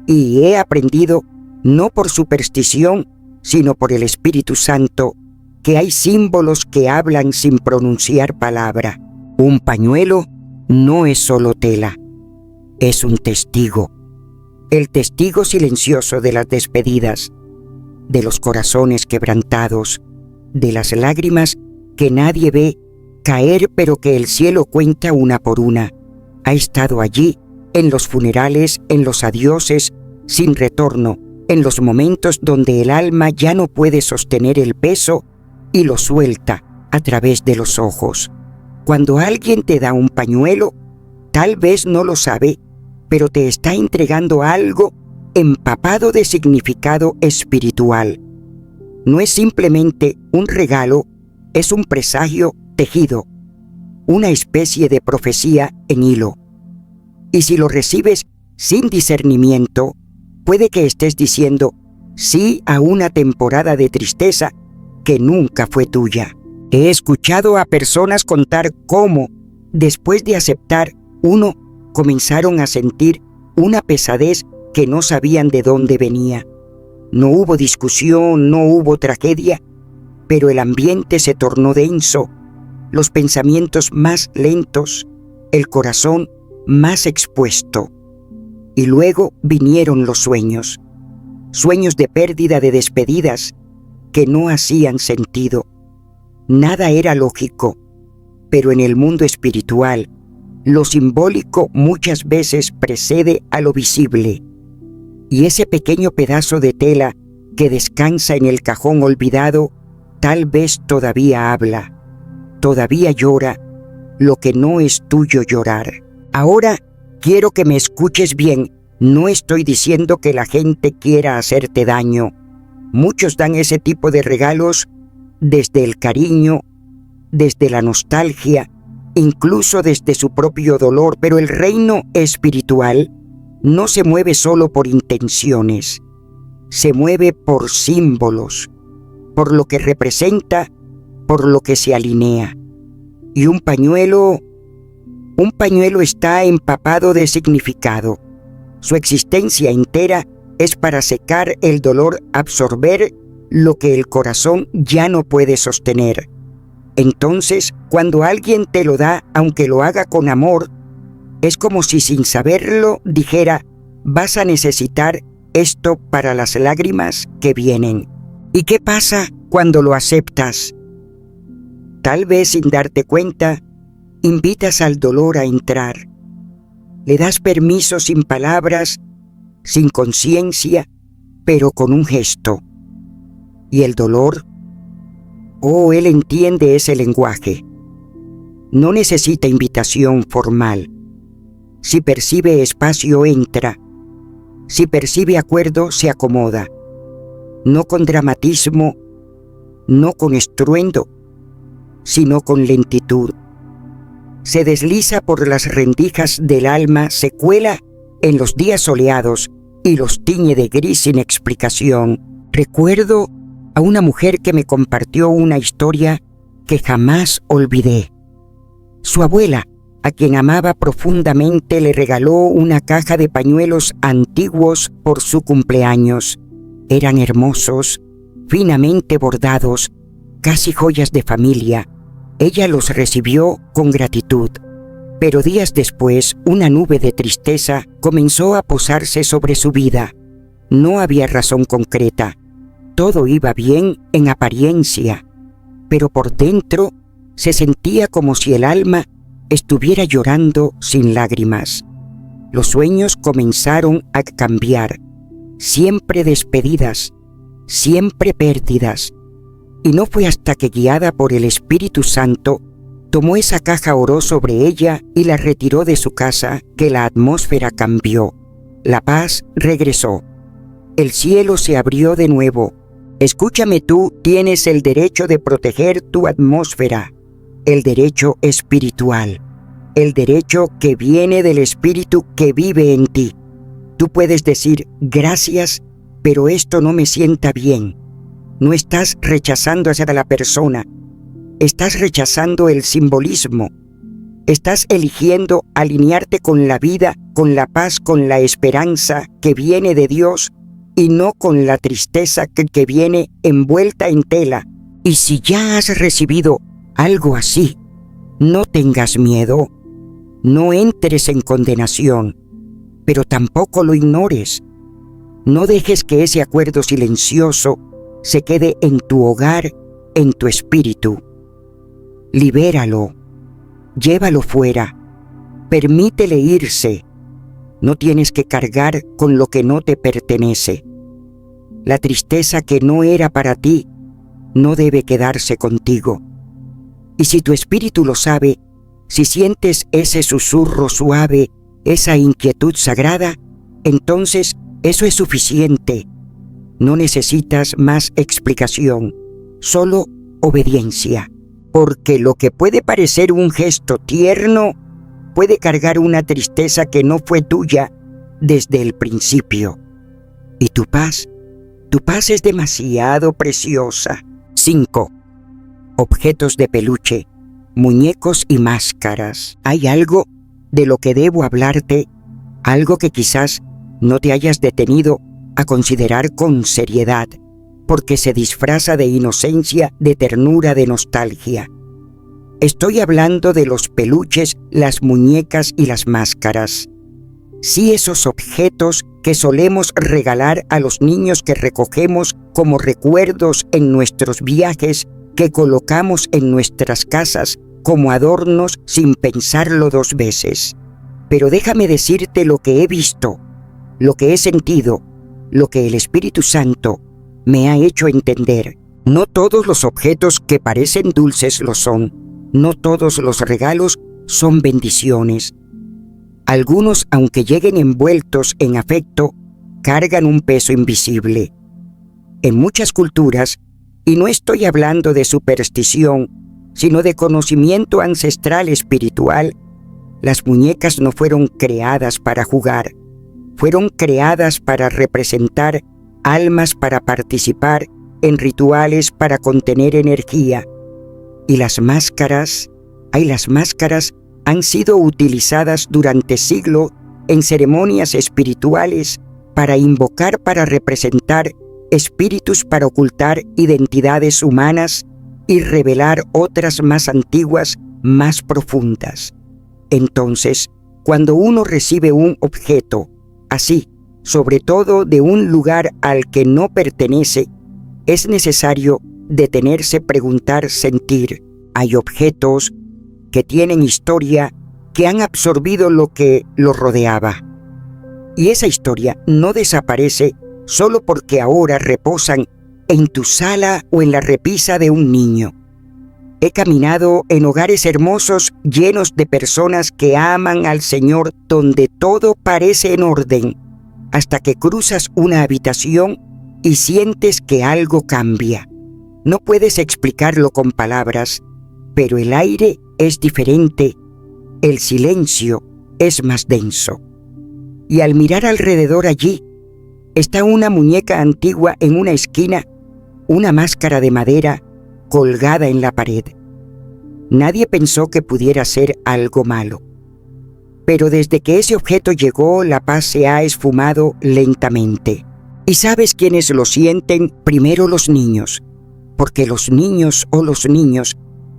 y he aprendido, no por superstición, sino por el Espíritu Santo, que hay símbolos que hablan sin pronunciar palabra. Un pañuelo no es solo tela, es un testigo. El testigo silencioso de las despedidas, de los corazones quebrantados, de las lágrimas que nadie ve caer pero que el cielo cuenta una por una. Ha estado allí, en los funerales, en los adioses sin retorno, en los momentos donde el alma ya no puede sostener el peso y lo suelta a través de los ojos. Cuando alguien te da un pañuelo, tal vez no lo sabe, pero te está entregando algo empapado de significado espiritual. No es simplemente un regalo, es un presagio tejido, una especie de profecía en hilo. Y si lo recibes sin discernimiento, puede que estés diciendo sí a una temporada de tristeza que nunca fue tuya. He escuchado a personas contar cómo, después de aceptar uno, comenzaron a sentir una pesadez que no sabían de dónde venía. No hubo discusión, no hubo tragedia, pero el ambiente se tornó denso, los pensamientos más lentos, el corazón más expuesto. Y luego vinieron los sueños, sueños de pérdida, de despedidas, que no hacían sentido. Nada era lógico, pero en el mundo espiritual, lo simbólico muchas veces precede a lo visible. Y ese pequeño pedazo de tela que descansa en el cajón olvidado, tal vez todavía habla, todavía llora lo que no es tuyo llorar. Ahora quiero que me escuches bien. No estoy diciendo que la gente quiera hacerte daño. Muchos dan ese tipo de regalos desde el cariño, desde la nostalgia, incluso desde su propio dolor, pero el reino espiritual no se mueve solo por intenciones, se mueve por símbolos, por lo que representa, por lo que se alinea. Y un pañuelo está empapado de significado. Su existencia entera es para secar el dolor, absorber lo que el corazón ya no puede sostener. Entonces, cuando alguien te lo da, aunque lo haga con amor, es como si sin saberlo dijera: vas a necesitar esto para las lágrimas que vienen. ¿Y qué pasa cuando lo aceptas? Tal vez sin darte cuenta, invitas al dolor a entrar. Le das permiso sin palabras, sin conciencia, pero con un gesto. Y el dolor, él entiende ese lenguaje. No necesita invitación formal. Si percibe espacio, entra. Si percibe acuerdo, se acomoda. No con dramatismo, no con estruendo, sino con lentitud. Se desliza por las rendijas del alma, se cuela en los días soleados y los tiñe de gris sin explicación. Recuerdo a una mujer que me compartió una historia que jamás olvidé. Su abuela, a quien amaba profundamente, le regaló una caja de pañuelos antiguos por su cumpleaños. Eran hermosos, finamente bordados, casi joyas de familia. Ella los recibió con gratitud, pero días después una nube de tristeza comenzó a posarse sobre su vida. No había razón concreta. Todo iba bien en apariencia, pero por dentro se sentía como si el alma estuviera llorando sin lágrimas. Los sueños comenzaron a cambiar, siempre despedidas, siempre pérdidas. Y no fue hasta que, guiada por el Espíritu Santo, tomó esa caja, oró sobre ella y la retiró de su casa, que la atmósfera cambió. La paz regresó. El cielo se abrió de nuevo. Escúchame, tú tienes el derecho de proteger tu atmósfera, el derecho espiritual, el derecho que viene del Espíritu que vive en ti. Tú puedes decir: gracias, pero esto no me sienta bien. No estás rechazando hacia la persona, estás rechazando el simbolismo. Estás eligiendo alinearte con la vida, con la paz, con la esperanza que viene de Dios y no con la tristeza que viene envuelta en tela. Y si ya has recibido algo así, no tengas miedo, no entres en condenación, pero tampoco lo ignores. No dejes que ese acuerdo silencioso se quede en tu hogar, en tu espíritu. Libéralo, llévalo fuera, permítele irse. No tienes que cargar con lo que no te pertenece. La tristeza que no era para ti no debe quedarse contigo. Y si tu espíritu lo sabe, si sientes ese susurro suave, esa inquietud sagrada, entonces eso es suficiente. No necesitas más explicación, solo obediencia. Porque lo que puede parecer un gesto tierno puede cargar una tristeza que no fue tuya desde el principio. Y tu paz es demasiado preciosa. 5. Objetos de peluche, muñecos y máscaras. Hay algo de lo que debo hablarte, algo que quizás no te hayas detenido a considerar con seriedad, porque se disfraza de inocencia, de ternura, de nostalgia. Estoy hablando de los peluches, las muñecas y las máscaras. Sí, esos objetos que solemos regalar a los niños, que recogemos como recuerdos en nuestros viajes, que colocamos en nuestras casas como adornos sin pensarlo dos veces. Pero déjame decirte lo que he visto, lo que he sentido, lo que el Espíritu Santo me ha hecho entender. No todos los objetos que parecen dulces lo son. No todos los regalos son bendiciones. Algunos, aunque lleguen envueltos en afecto, cargan un peso invisible. En muchas culturas, y no estoy hablando de superstición, sino de conocimiento ancestral espiritual, las muñecas no fueron creadas para jugar, fueron creadas para representar almas, para participar en rituales, para contener energía. Y las máscaras han sido utilizadas durante siglos en ceremonias espirituales para invocar, para representar espíritus, para ocultar identidades humanas y revelar otras más antiguas, más profundas. Entonces, cuando uno recibe un objeto así, sobre todo de un lugar al que no pertenece, es necesario detenerse, preguntar, sentir. Hay objetos que tienen historia, que han absorbido lo que los rodeaba. Y esa historia no desaparece solo porque ahora reposan en tu sala o en la repisa de un niño. He caminado en hogares hermosos llenos de personas que aman al Señor, donde todo parece en orden, hasta que cruzas una habitación y sientes que algo cambia. No puedes explicarlo con palabras, pero el aire es diferente, el silencio es más denso. Y al mirar alrededor, allí está una muñeca antigua en una esquina, una máscara de madera colgada en la pared. Nadie pensó que pudiera ser algo malo. Pero desde que ese objeto llegó, la paz se ha esfumado lentamente. ¿Y sabes quiénes lo sienten? Primero los niños, porque los niños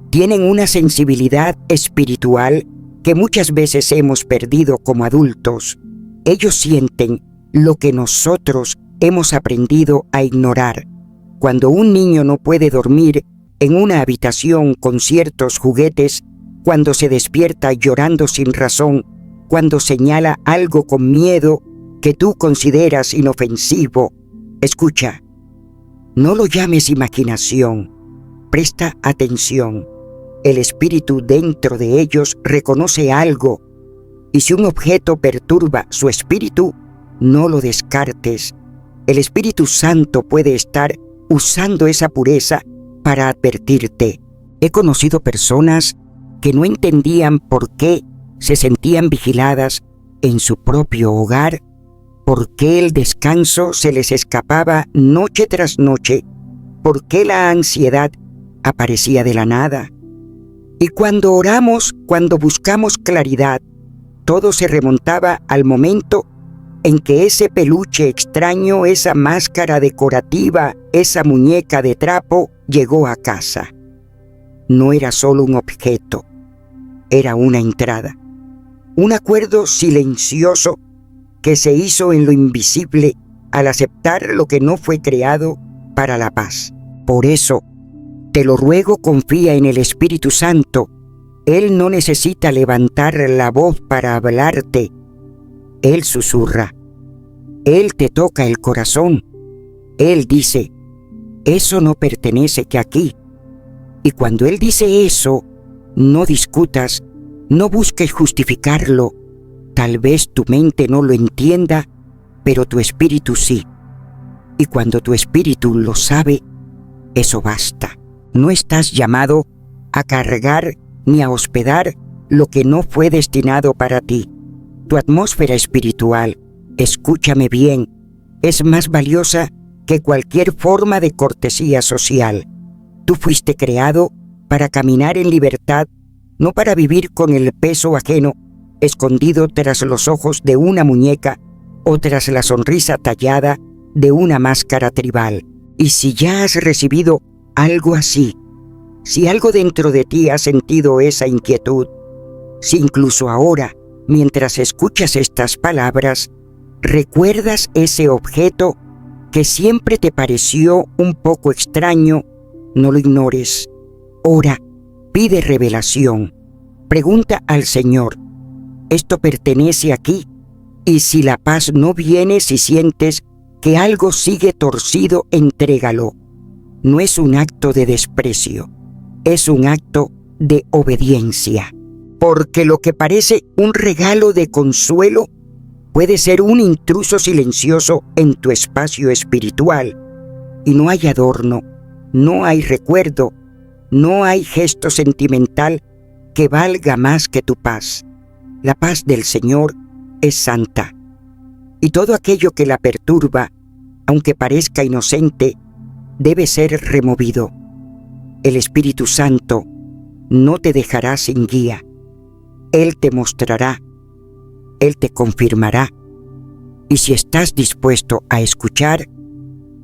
tienen una sensibilidad espiritual que muchas veces hemos perdido como adultos. Ellos sienten lo que nosotros hemos aprendido a ignorar. Cuando un niño no puede dormir en una habitación con ciertos juguetes, cuando se despierta llorando sin razón, cuando señala algo con miedo que tú consideras inofensivo, escucha, no lo llames imaginación, presta atención. El espíritu dentro de ellos reconoce algo, y si un objeto perturba su espíritu, no lo descartes. El Espíritu Santo puede estar usando esa pureza para advertirte. He conocido personas que no entendían por qué se sentían vigiladas en su propio hogar, por qué el descanso se les escapaba noche tras noche, por qué la ansiedad aparecía de la nada. Y cuando oramos, cuando buscamos claridad, todo se remontaba al momento en que ese peluche extraño, esa máscara decorativa, esa muñeca de trapo, llegó a casa. No era solo un objeto, era una entrada, un acuerdo silencioso que se hizo en lo invisible al aceptar lo que no fue creado para la paz. Por eso, te lo ruego, confía en el Espíritu Santo. Él no necesita levantar la voz para hablarte. Él susurra. Él te toca el corazón. Él dice, eso no pertenece que aquí. Y cuando Él dice eso, no discutas, no busques justificarlo. Tal vez tu mente no lo entienda, pero tu espíritu sí. Y cuando tu espíritu lo sabe, eso basta. No estás llamado a cargar ni a hospedar lo que no fue destinado para ti. Tu atmósfera espiritual, escúchame bien, es más valiosa que cualquier forma de cortesía social. Tú fuiste creado para caminar en libertad, no para vivir con el peso ajeno, escondido tras los ojos de una muñeca o tras la sonrisa tallada de una máscara tribal. Y si ya has recibido algo así, si algo dentro de ti ha sentido esa inquietud, si incluso ahora, mientras escuchas estas palabras, recuerdas ese objeto que siempre te pareció un poco extraño, no lo ignores. Ora, pide revelación, pregunta al Señor, ¿esto pertenece aquí? Y si la paz no viene, si sientes que algo sigue torcido, entrégalo. No es un acto de desprecio, es un acto de obediencia. Porque lo que parece un regalo de consuelo puede ser un intruso silencioso en tu espacio espiritual. Y no hay adorno, no hay recuerdo, no hay gesto sentimental que valga más que tu paz. La paz del Señor es santa. Y todo aquello que la perturba, aunque parezca inocente, debe ser removido. El Espíritu Santo no te dejará sin guía. Él te mostrará, Él te confirmará. Y si estás dispuesto a escuchar,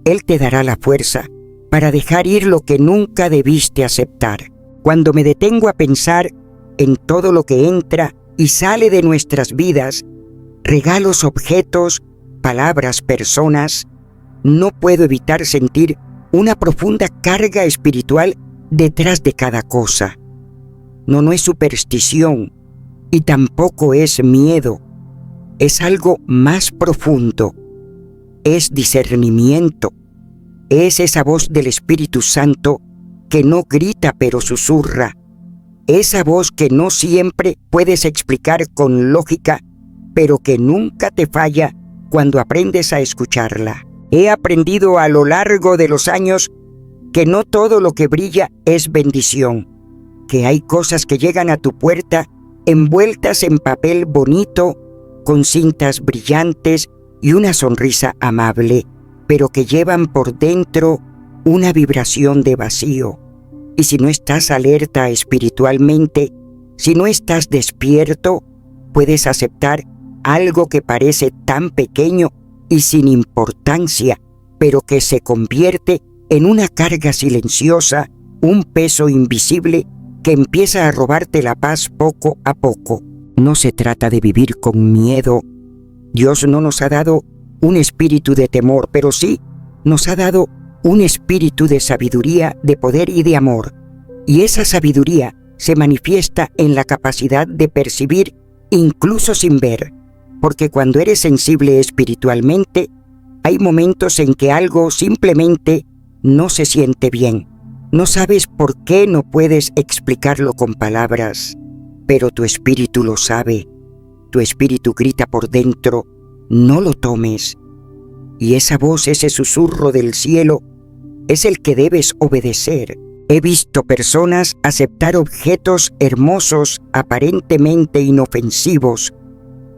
Él te dará la fuerza para dejar ir lo que nunca debiste aceptar. Cuando me detengo a pensar en todo lo que entra y sale de nuestras vidas, regalos, objetos, palabras, personas, no puedo evitar sentir una profunda carga espiritual detrás de cada cosa. No es superstición y tampoco es miedo. Es algo más profundo. Es discernimiento. Es esa voz del Espíritu Santo que no grita pero susurra. Esa voz que no siempre puedes explicar con lógica, pero que nunca te falla cuando aprendes a escucharla. He aprendido a lo largo de los años que no todo lo que brilla es bendición, que hay cosas que llegan a tu puerta envueltas en papel bonito, con cintas brillantes y una sonrisa amable, pero que llevan por dentro una vibración de vacío. Y si no estás alerta espiritualmente, si no estás despierto, puedes aceptar algo que parece tan pequeño y sin importancia, pero que se convierte en una carga silenciosa, un peso invisible que empieza a robarte la paz poco a poco. No se trata de vivir con miedo. Dios no nos ha dado un espíritu de temor, pero sí nos ha dado un espíritu de sabiduría, de poder y de amor. Y esa sabiduría se manifiesta en la capacidad de percibir incluso sin ver, porque cuando eres sensible espiritualmente, hay momentos en que algo simplemente no se siente bien. No sabes por qué, no puedes explicarlo con palabras, pero tu espíritu lo sabe. Tu espíritu grita por dentro, no lo tomes. Y esa voz, ese susurro del cielo, es el que debes obedecer. He visto personas aceptar objetos hermosos, aparentemente inofensivos,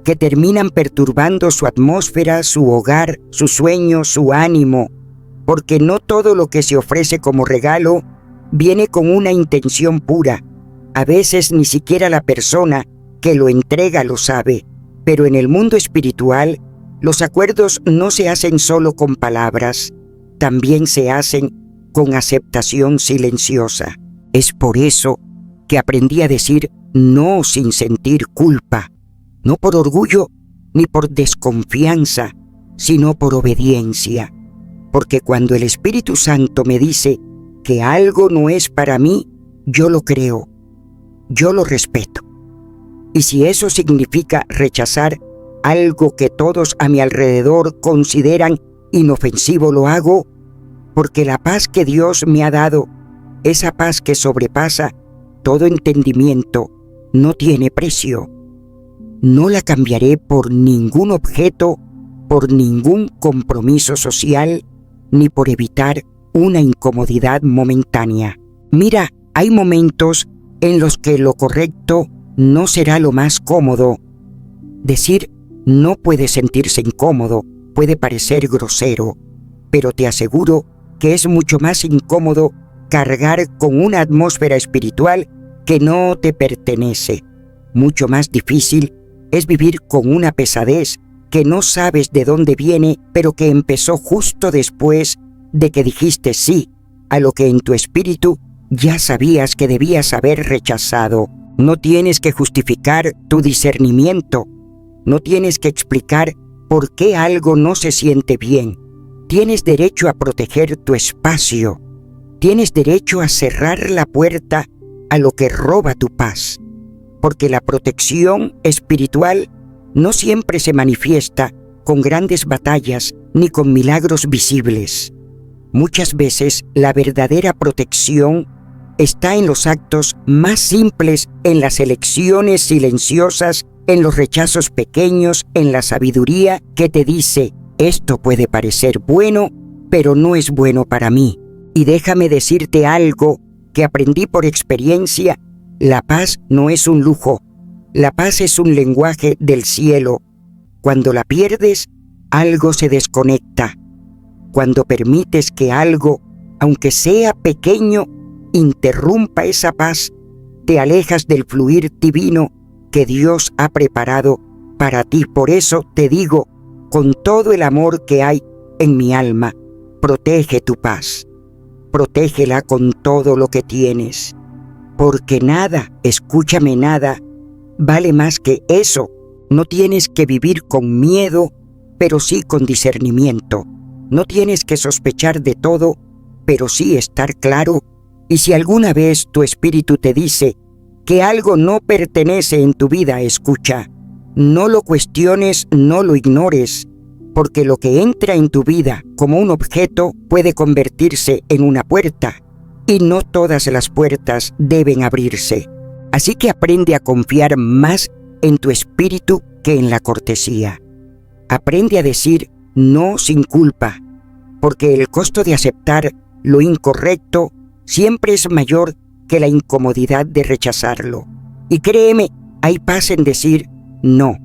que terminan perturbando su atmósfera, su hogar, su sueño, su ánimo, porque no todo lo que se ofrece como regalo viene con una intención pura. A veces ni siquiera la persona que lo entrega lo sabe, pero en el mundo espiritual, los acuerdos no se hacen solo con palabras, también se hacen con aceptación silenciosa. Es por eso que aprendí a decir no sin sentir culpa, no por orgullo ni por desconfianza, sino por obediencia. Porque cuando el Espíritu Santo me dice que algo no es para mí, yo lo creo, yo lo respeto. Y si eso significa rechazar algo que todos a mi alrededor consideran inofensivo, lo hago, porque la paz que Dios me ha dado, esa paz que sobrepasa todo entendimiento, no tiene precio. No la cambiaré por ningún objeto, por ningún compromiso social, ni por evitar una incomodidad momentánea. Mira, hay momentos en los que lo correcto no será lo más cómodo. Decir no puede sentirse incómodo, puede parecer grosero, pero te aseguro que es mucho más incómodo cargar con una atmósfera espiritual que no te pertenece. Mucho más difícil es vivir con una pesadez que no sabes de dónde viene, pero que empezó justo después de que dijiste sí a lo que en tu espíritu ya sabías que debías haber rechazado. No tienes que justificar tu discernimiento. No tienes que explicar por qué algo no se siente bien. Tienes derecho a proteger tu espacio. Tienes derecho a cerrar la puerta a lo que roba tu paz. Porque la protección espiritual no siempre se manifiesta con grandes batallas ni con milagros visibles. Muchas veces la verdadera protección está en los actos más simples, en las elecciones silenciosas, en los rechazos pequeños, en la sabiduría que te dice: esto puede parecer bueno, pero no es bueno para mí. Y déjame decirte algo que aprendí por experiencia: la paz no es un lujo. La paz es un lenguaje del cielo. Cuando la pierdes, algo se desconecta. Cuando permites que algo, aunque sea pequeño, interrumpa esa paz, te alejas del fluir divino que Dios ha preparado para ti. Por eso te digo, con todo el amor que hay en mi alma, protege tu paz. Protégela con todo lo que tienes. Porque nada, escúchame, nada, vale más que eso. No tienes que vivir con miedo, pero sí con discernimiento. No tienes que sospechar de todo, pero sí estar claro. Y si alguna vez tu espíritu te dice que algo no pertenece en tu vida, escucha. No lo cuestiones, no lo ignores, porque lo que entra en tu vida como un objeto puede convertirse en una puerta, y no todas las puertas deben abrirse. Así que aprende a confiar más en tu espíritu que en la cortesía. Aprende a decir no sin culpa, porque el costo de aceptar lo incorrecto siempre es mayor que la incomodidad de rechazarlo. Y créeme, hay paz en decir no.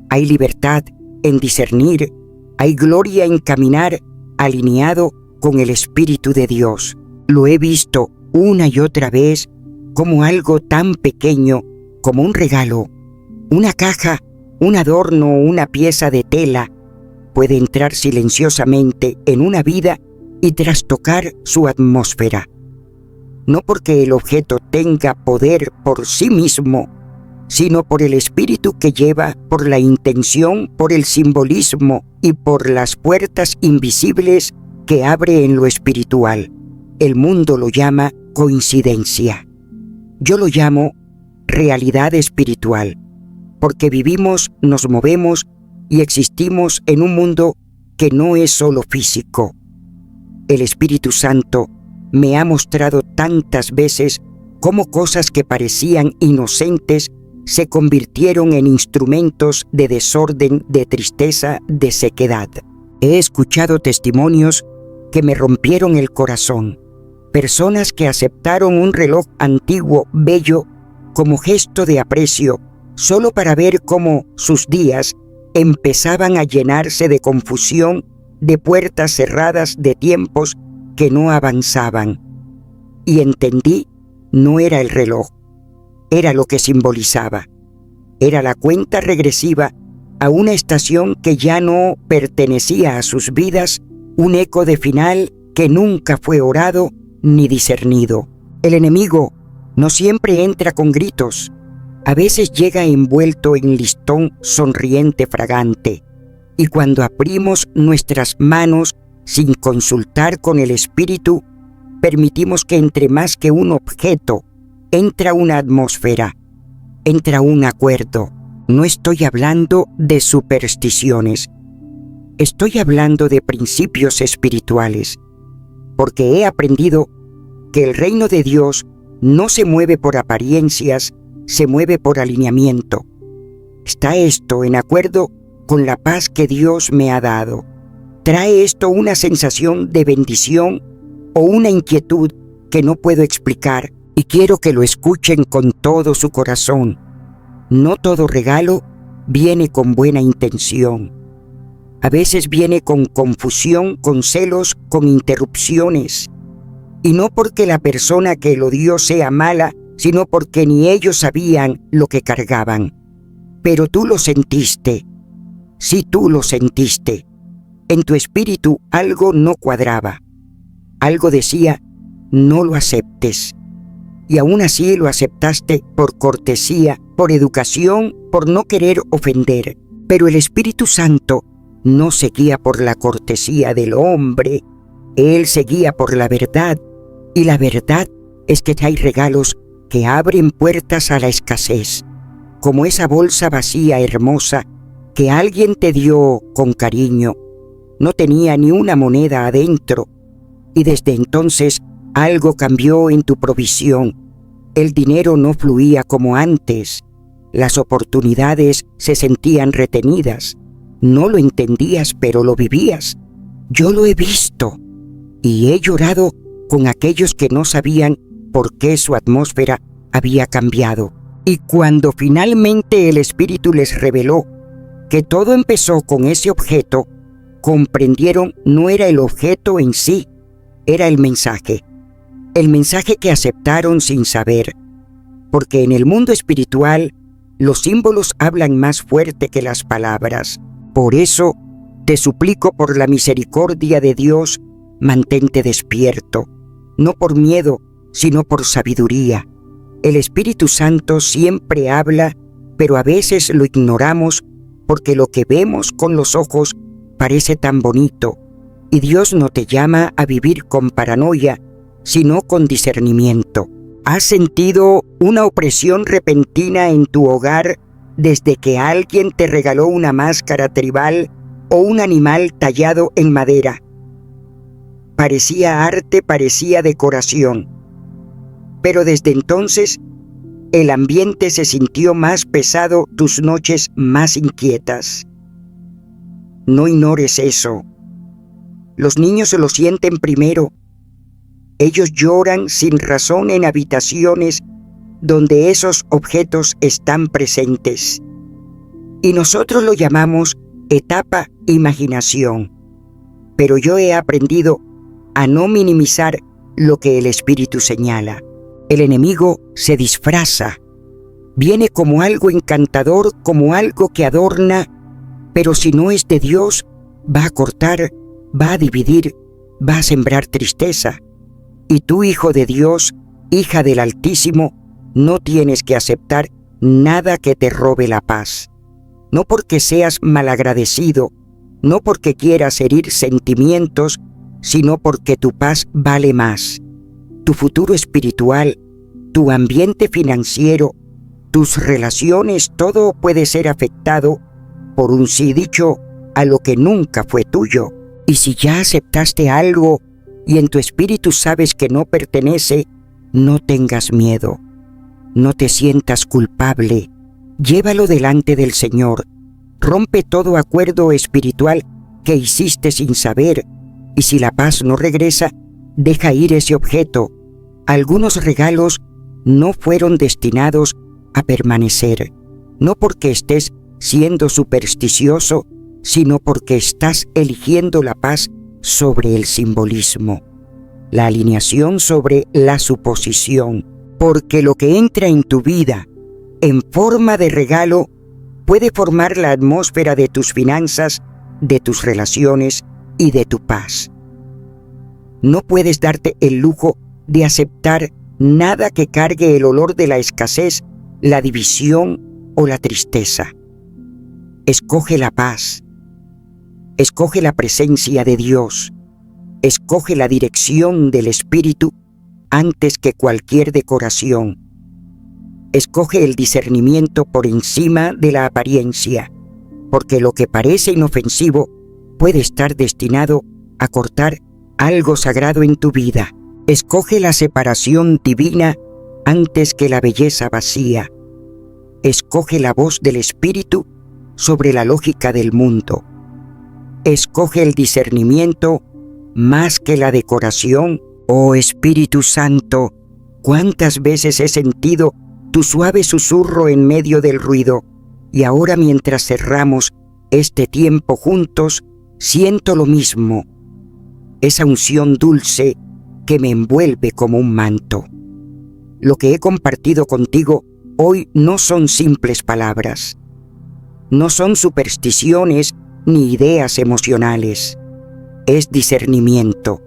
Hay libertad en discernir. Hay gloria en caminar alineado con el Espíritu de Dios. Lo he visto una y otra vez como algo tan pequeño como un regalo, una caja, un adorno o una pieza de tela puede entrar silenciosamente en una vida y trastocar su atmósfera. No porque el objeto tenga poder por sí mismo, sino por el espíritu que lleva, por la intención, por el simbolismo y por las puertas invisibles que abre en lo espiritual. El mundo lo llama coincidencia. Yo lo llamo realidad espiritual, porque vivimos, nos movemos y existimos en un mundo que no es solo físico. El Espíritu Santo me ha mostrado tantas veces cómo cosas que parecían inocentes se convirtieron en instrumentos de desorden, de tristeza, de sequedad. He escuchado testimonios que me rompieron el corazón. Personas que aceptaron un reloj antiguo, bello, como gesto de aprecio, solo para ver cómo sus días empezaban a llenarse de confusión, de puertas cerradas, de tiempos que no avanzaban. Y entendí, no era el reloj, era lo que simbolizaba. Era la cuenta regresiva a una estación que ya no pertenecía a sus vidas, un eco de final que nunca fue orado ni discernido. El enemigo no siempre entra con gritos, a veces llega envuelto en listón sonriente fragante, y cuando abrimos nuestras manos sin consultar con el Espíritu, permitimos que entre más que un objeto, entra una atmósfera, entra un acuerdo. No estoy hablando de supersticiones, estoy hablando de principios espirituales, porque he aprendido que el reino de Dios no se mueve por apariencias, se mueve por alineamiento. ¿Está esto en acuerdo con la paz que Dios me ha dado? ¿Trae esto una sensación de bendición o una inquietud que no puedo explicar? Y quiero que lo escuchen con todo su corazón. No todo regalo viene con buena intención. A veces viene con confusión, con celos, con interrupciones. Y no porque la persona que lo dio sea mala, sino porque ni ellos sabían lo que cargaban. Pero tú lo sentiste. Sí, tú lo sentiste. En tu espíritu algo no cuadraba. Algo decía, no lo aceptes. Y aún así lo aceptaste por cortesía, por educación, por no querer ofender. Pero el Espíritu Santo no seguía por la cortesía del hombre. Él seguía por la verdad. Y la verdad es que hay regalos que abren puertas a la escasez, como esa bolsa vacía hermosa que alguien te dio con cariño. No tenía ni una moneda adentro, y desde entonces algo cambió en tu provisión. El dinero no fluía como antes. Las oportunidades se sentían retenidas. No lo entendías, pero lo vivías. Yo lo he visto, y he llorado con aquellos que no sabían por qué su atmósfera había cambiado. Y cuando finalmente el Espíritu les reveló que todo empezó con ese objeto, comprendieron no era el objeto en sí, era el mensaje que aceptaron sin saber, porque en el mundo espiritual los símbolos hablan más fuerte que las palabras. Por eso te suplico por la misericordia de Dios, mantente despierto, no por miedo, sino por sabiduría. El Espíritu Santo siempre habla, pero a veces lo ignoramos porque lo que vemos con los ojos parece tan bonito, y Dios no te llama a vivir con paranoia, sino con discernimiento. ¿Has sentido una opresión repentina en tu hogar desde que alguien te regaló una máscara tribal o un animal tallado en madera? Parecía arte, parecía decoración. Pero desde entonces, el ambiente se sintió más pesado, tus noches más inquietas. No ignores eso. Los niños se lo sienten primero. Ellos lloran sin razón en habitaciones donde esos objetos están presentes. Y nosotros lo llamamos etapa imaginación. Pero yo he aprendido a no minimizar lo que el Espíritu señala. El enemigo se disfraza. Viene como algo encantador, como algo que adorna, pero si no es de Dios, va a cortar, va a dividir, va a sembrar tristeza. Y tú, hijo de Dios, hija del Altísimo, no tienes que aceptar nada que te robe la paz. No porque seas malagradecido, no porque quieras herir sentimientos, sino porque tu paz vale más. Tu futuro espiritual, tu ambiente financiero, tus relaciones, todo puede ser afectado por un sí dicho a lo que nunca fue tuyo. Y si ya aceptaste algo y en tu espíritu sabes que no pertenece, no tengas miedo. No te sientas culpable. Llévalo delante del Señor. Rompe todo acuerdo espiritual que hiciste sin saber. Y si la paz no regresa, deja ir ese objeto. Algunos regalos no fueron destinados a permanecer. No porque estés siendo supersticioso, sino porque estás eligiendo la paz sobre el simbolismo, la alineación sobre la suposición, porque lo que entra en tu vida en forma de regalo puede formar la atmósfera de tus finanzas, de tus relaciones y de tu paz. No puedes darte el lujo de aceptar nada que cargue el olor de la escasez, la división o la tristeza. Escoge la paz. Escoge la presencia de Dios. Escoge la dirección del Espíritu antes que cualquier decoración. Escoge el discernimiento por encima de la apariencia, porque lo que parece inofensivo puede estar destinado a cortar algo sagrado en tu vida. Escoge la separación divina antes que la belleza vacía. Escoge la voz del Espíritu sobre la lógica del mundo. Escoge el discernimiento más que la decoración. Oh Espíritu Santo, cuántas veces he sentido tu suave susurro en medio del ruido, y ahora mientras cerramos este tiempo juntos, siento lo mismo, esa unción dulce que me envuelve como un manto. Lo que he compartido contigo hoy no son simples palabras. No son supersticiones ni ideas emocionales. Es discernimiento,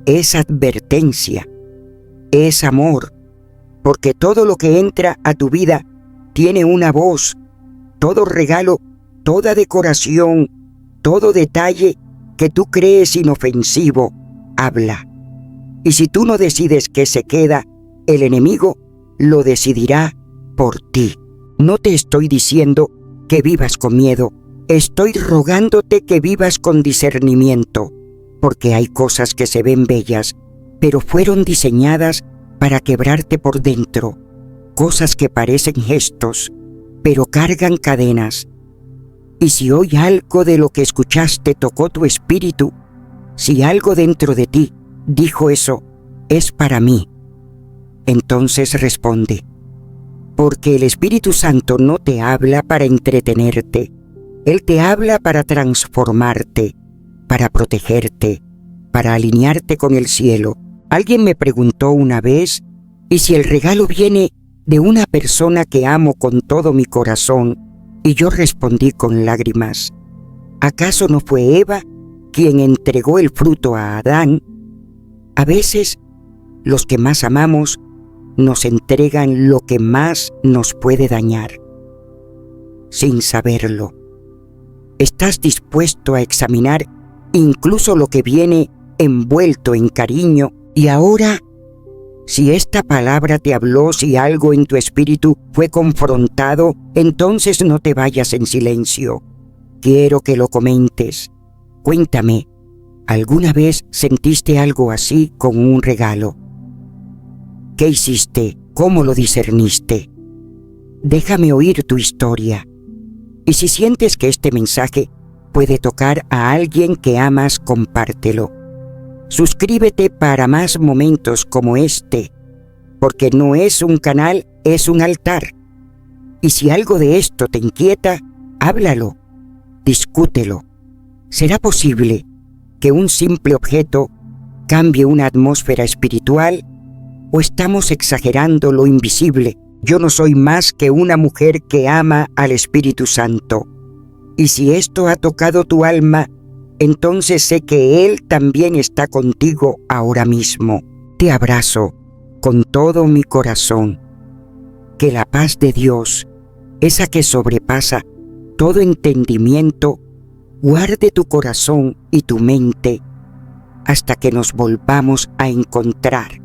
es advertencia, es amor, porque todo lo que entra a tu vida tiene una voz, todo regalo, toda decoración, todo detalle que tú crees inofensivo, habla. Y si tú no decides qué se queda, el enemigo lo decidirá por ti. No te estoy diciendo que vivas con miedo, estoy rogándote que vivas con discernimiento, porque hay cosas que se ven bellas, pero fueron diseñadas para quebrarte por dentro, cosas que parecen gestos, pero cargan cadenas. Y si hoy algo de lo que escuchaste tocó tu espíritu, si algo dentro de ti dijo eso, es para mí, entonces responde, porque el Espíritu Santo no te habla para entretenerte, Él te habla para transformarte, para protegerte, para alinearte con el cielo. Alguien me preguntó una vez, ¿y si el regalo viene de una persona que amo con todo mi corazón? Y yo respondí con lágrimas, ¿acaso no fue Eva quien entregó el fruto a Adán? A veces, los que más amamos nos entregan lo que más nos puede dañar, sin saberlo. ¿Estás dispuesto a examinar incluso lo que viene envuelto en cariño? Y ahora, si esta palabra te habló, si algo en tu espíritu fue confrontado, entonces no te vayas en silencio. Quiero que lo comentes. Cuéntame, ¿alguna vez sentiste algo así con un regalo? ¿Qué hiciste? ¿Cómo lo discerniste? Déjame oír tu historia. Y si sientes que este mensaje puede tocar a alguien que amas, compártelo. Suscríbete para más momentos como este, porque no es un canal, es un altar. Y si algo de esto te inquieta, háblalo, discútelo. ¿Será posible que un simple objeto cambie una atmósfera espiritual? ¿O estamos exagerando lo invisible? Yo no soy más que una mujer que ama al Espíritu Santo. Y si esto ha tocado tu alma, entonces sé que Él también está contigo ahora mismo. Te abrazo con todo mi corazón. Que la paz de Dios, esa que sobrepasa todo entendimiento, guarde tu corazón y tu mente hasta que nos volvamos a encontrar